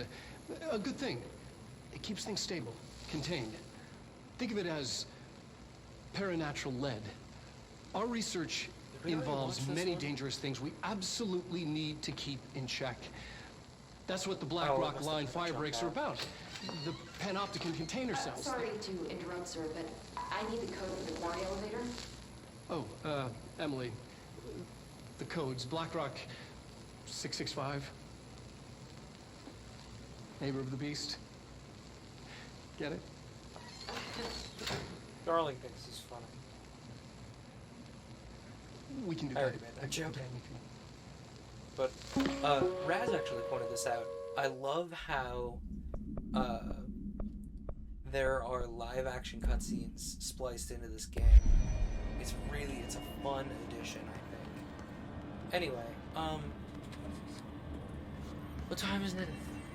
Speaker 10: A good thing. It keeps things stable, contained. Think of it as paranatural lead. Our research involves many dangerous things we absolutely need to keep in check. That's what the Black Rock Line fire breaks are about. The panopticon container cells.
Speaker 4: Sorry to interrupt, sir, but I need the code for the quarry elevator.
Speaker 10: Oh, Emily. The codes. Black Rock 665. Neighbor of the Beast. Get it?
Speaker 1: Darling thinks he's funny.
Speaker 10: We can do
Speaker 1: I
Speaker 10: that.
Speaker 1: already made that joke. But Raz actually pointed this out. I love how there are live action cutscenes spliced into this game. It's a fun addition, I think. Anyway, what time is it?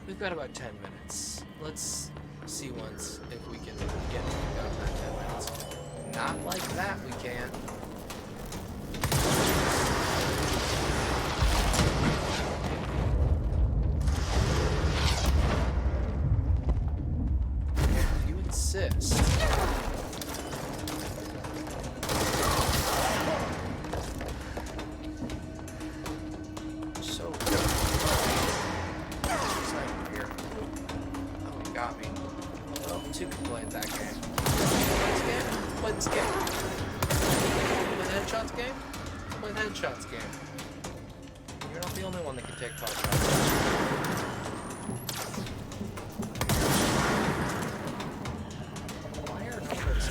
Speaker 1: We've got about 10 minutes. Let's see once if we can get out that 10 minutes. Not like that, we can't. If you insist. So good. Sniper here. Oh, he got me. Well, two can play that game. Play this game. Play the headshots game? Play the headshots game. You're not the only one that can take pot shots. Why are numbers?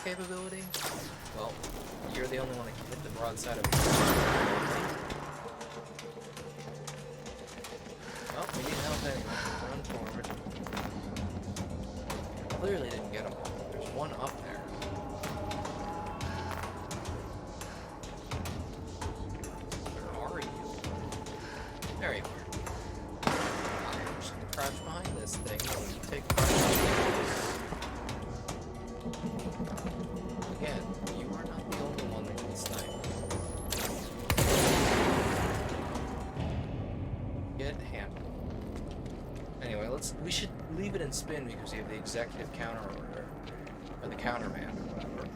Speaker 1: Capability? Well, you're the only one that can hit the broadside of it. Well, we need help anyway. Run forward. Clearly didn't get them all. There's one up there. Where are you? There you are. I'm just gonna crouch behind this thing while you take Again, you are not the only one that can snipe. Get handled. Anyway, we should leave it in spin because we have the executive counter order. Or the counterman or whatever.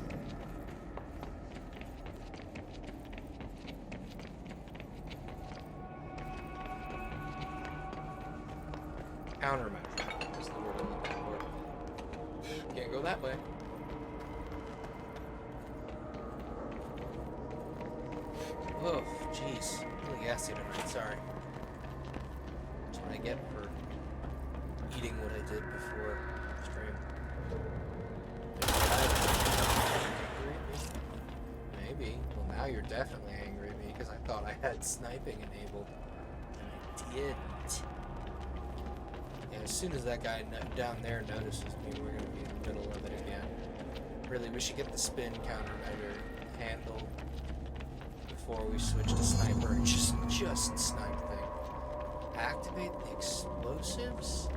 Speaker 1: Countermeasure is the word I'm looking for. Can't go that way. Oh, jeez. Really gassy tonight, sorry. That's what I get for eating what I did before stream. Maybe. Well, now you're definitely angry at me because I thought I had sniping enabled. And I did. And as soon as that guy down there notices me, we're gonna be in the middle of it again. Really, we should get the spin counter under handle before we switch to sniper and just snipe thing. Activate the explosives?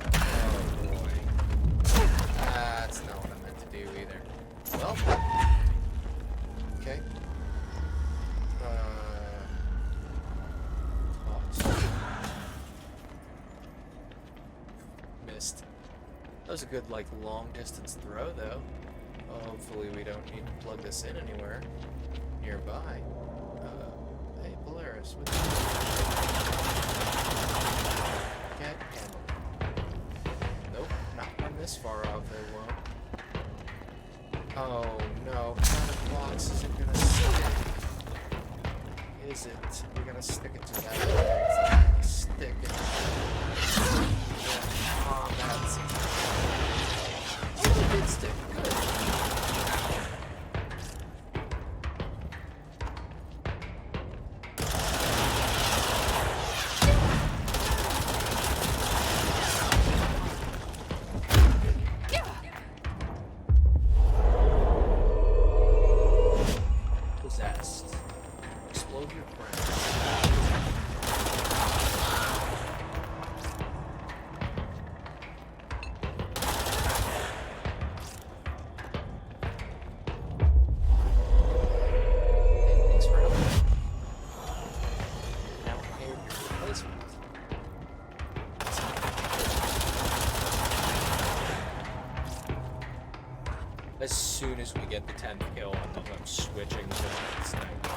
Speaker 1: Oh boy. That's not what I meant to do either. Well, okay. Toss. Missed. That was a good, like, long distance throw, though. Hopefully we don't need to plug this in anywhere nearby. Hey, Polaris, what Get ammo. Nope, not from this far out, they won't. Oh no, what kind of box is it gonna stick? Is it? We're gonna stick it to that one. It's not gonna stick it. Yeah. Oh, that's it. Oh, it did stick. Good. As soon as we get the 10th kill, I'm switching to the sniper.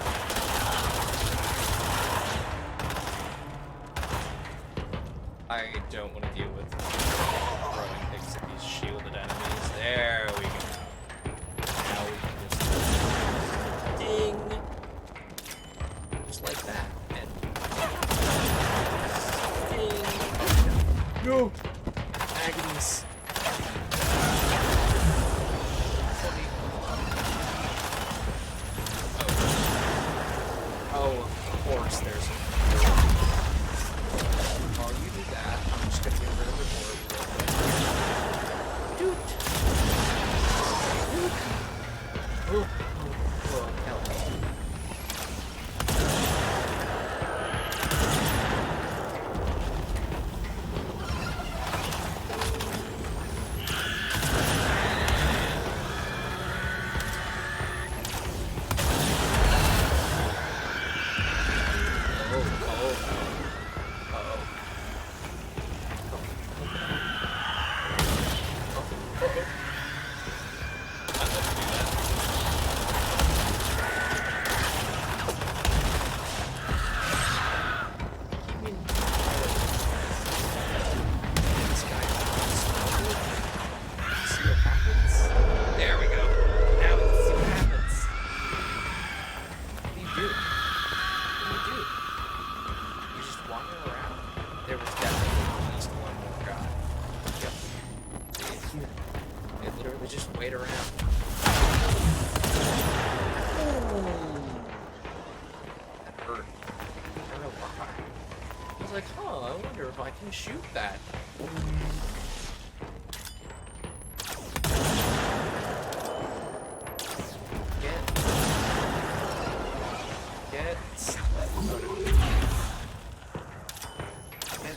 Speaker 1: I don't want to deal with throwing things at these shielded enemies. There we go. Now we can just ding, just like that, and ding. No, agonies. Oh, of course, there's a... While you do that, I'm just gonna get rid of the board. Dude! Oh, hell. Wait around. That hurt. I don't know why. I was like, huh, I wonder if I can shoot that. Get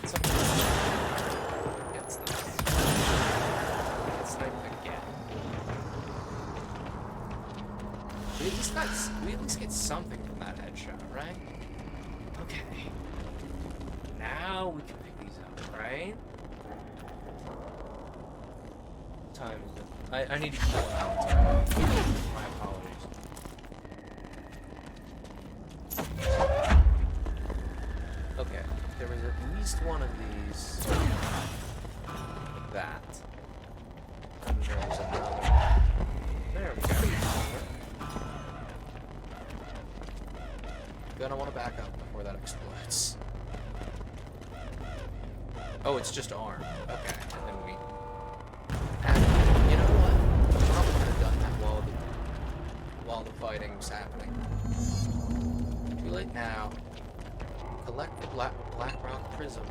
Speaker 1: something. Get sniped again. We at least get something from that headshot, right? Okay. Now we can pick these up, right? What time is it? I need to pull out. My apologies. Okay, there was at least one of these. Like that. And there was another. There we go. Gonna want to back up before that explodes. Oh, it's just armed. Okay, and then we... And, you know what? I probably could have done that while the fighting was happening. Too late now. Collect the black rock prism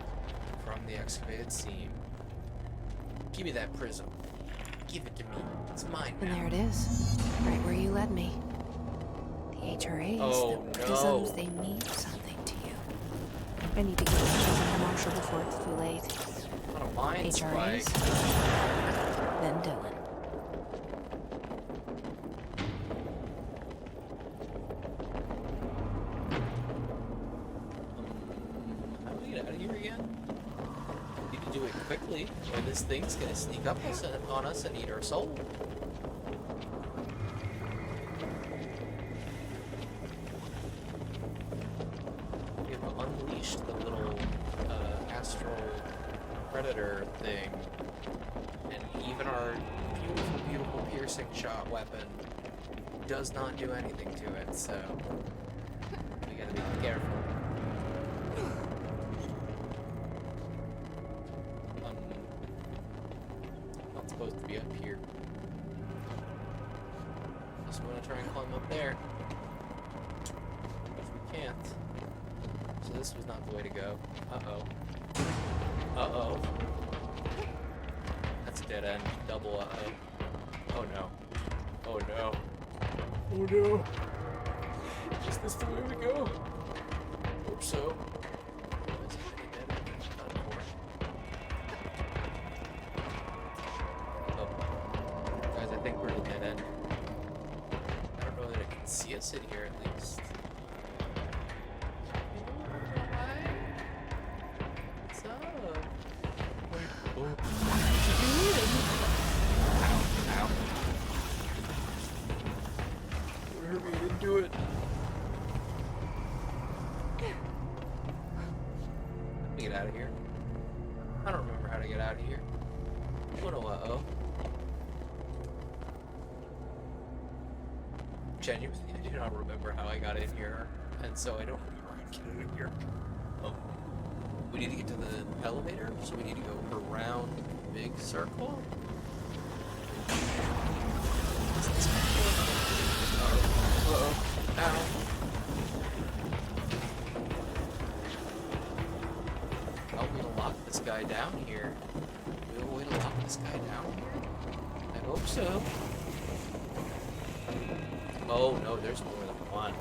Speaker 1: from the excavated seam. Give me that prism. Give it to me. It's mine now.
Speaker 2: And there it is, right where you led me. The HRAs, the prisms, they mean something to you. I need to get this to Marshall before it's too late.
Speaker 1: On a mine
Speaker 2: HRAs,
Speaker 1: spike.
Speaker 2: then Dylan.
Speaker 1: How do we get out of here again? Need to do it quickly, or this thing's gonna sneak up on us and eat our soul. We have unleashed the little astral predator thing, and even our beautiful, beautiful piercing shot weapon does not do anything to it, so we gotta be careful. Not supposed to be up here. Just want to try and climb up there. If we can't. So this was not the way to go. Uh-oh. Uh-oh. That's a dead end. Double uh-oh. Oh no. Oh no. Oh no. Is this the way we go? Hope so. Guys, I think we're at a dead end. I don't know that it can see us in here at least. What's up? Oh. What you doing? Ow. Ow. Don't hurt me, I didn't do it. Let me get out of here. I don't remember how to get out of here. Oh no, uh-oh. Genuinely, I do not remember how I got in here, and so I don't remember how to get out of here. We need to get to the elevator, so we need to go around the big circle. Uh-oh. Ow. How are we gonna lock this guy down here? We have a way to lock this guy down here? I hope so. Oh no, there's more than one.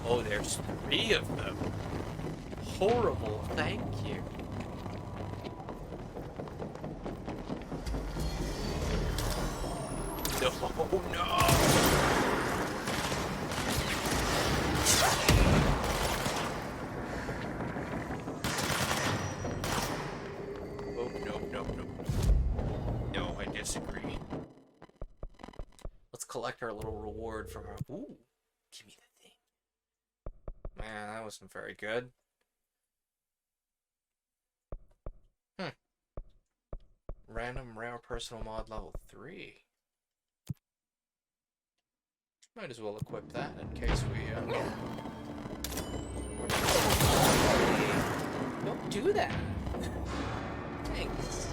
Speaker 1: Oh, there's 3 of them. Horrible, thank you. No, no! Oh, no. No, I disagree. Let's collect our little reward from our... Ooh, give me the thing. Man, that wasn't very good. Random rare personal mod level 3. Might as well equip that in case we, Don't do that! Thanks.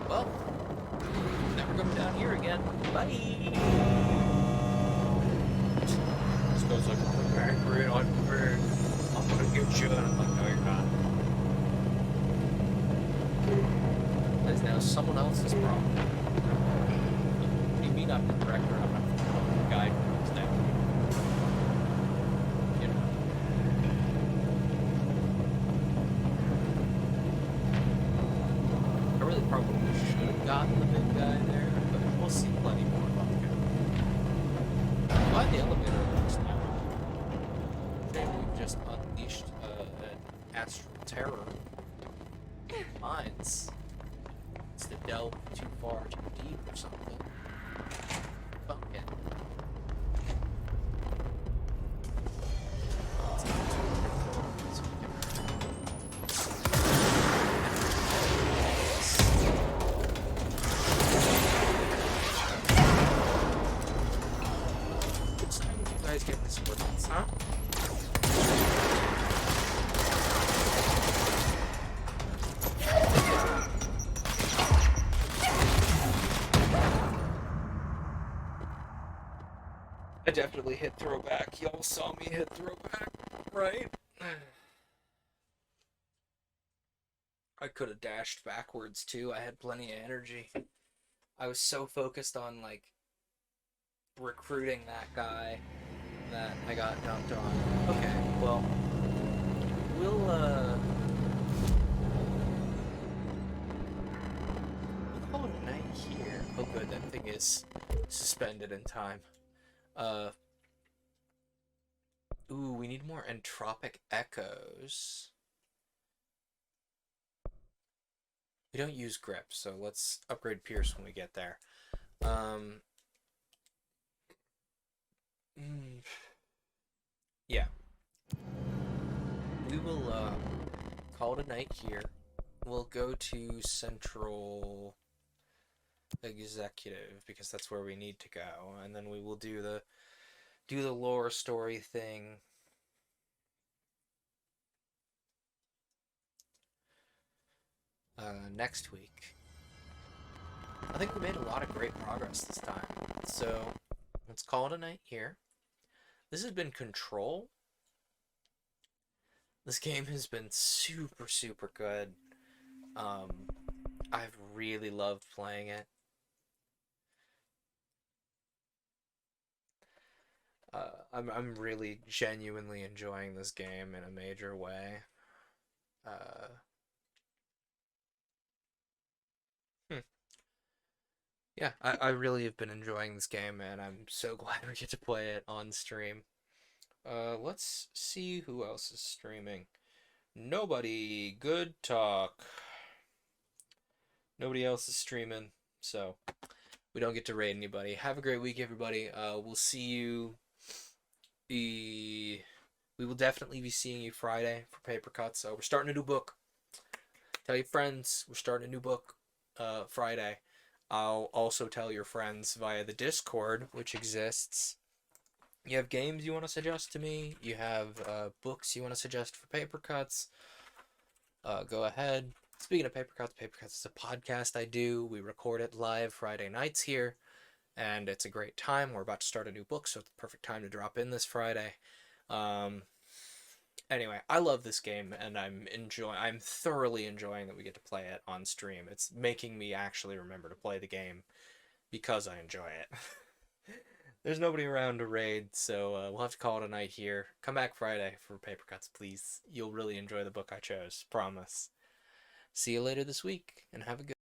Speaker 1: Well, never come down here again. Bye! This goes like, I'm prepared. I'm gonna get you. And I'm like, no, you're not. That is now someone else's problem. What do you mean I'm the director? I'm not the guy who's now. You know. I really probably should have gotten the big guy there, but we'll see plenty more about the guy. Why the elevator works now? We've just unleashed an astral terror. Mines. It's to delve too far, too deep, or something. Pumpkin. It's time you guys get this working, huh? definitely hit throwback. Y'all saw me hit throwback, right? I could have dashed backwards too. I had plenty of energy. I was so focused on like recruiting that guy that I got dumped on. Okay, well, we'll call it a night here. Oh good, that thing is suspended in time. Ooh, we need more entropic echoes. We don't use grip, so let's upgrade Pierce when we get there. Yeah. We will call it a night here. We'll go to Central Executive because that's where we need to go, and then we will do the lore story thing. Next week. I think we made a lot of great progress this time. So let's call it a night here. This has been Control. This game has been super, super good. I've really loved playing it. I'm really genuinely enjoying this game in a major way. Yeah, I really have been enjoying this game, and I'm so glad we get to play it on stream. Let's see who else is streaming. Nobody. Good talk. Nobody else is streaming, so we don't get to raid anybody. Have a great week, everybody. We'll see you. We will definitely be seeing you Friday for Paper Cuts. So we're starting a new book. Tell your friends we're starting a new book Friday. I'll also tell your friends via the Discord, which exists. You have games you want to suggest to me. You have books you want to suggest for Paper Cuts. Go ahead. Speaking of Paper Cuts is a podcast I do. We record it live Friday nights here, and it's a great time. We're about to start a new book, so it's the perfect time to drop in this Friday. Anyway, I love this game, and I'm thoroughly enjoying that we get to play it on stream. It's making me actually remember to play the game because I enjoy it. There's nobody around to raid, so we'll have to call it a night here. Come back Friday for Paper Cuts, please. You'll really enjoy the book I chose. Promise. See you later this week, and have a good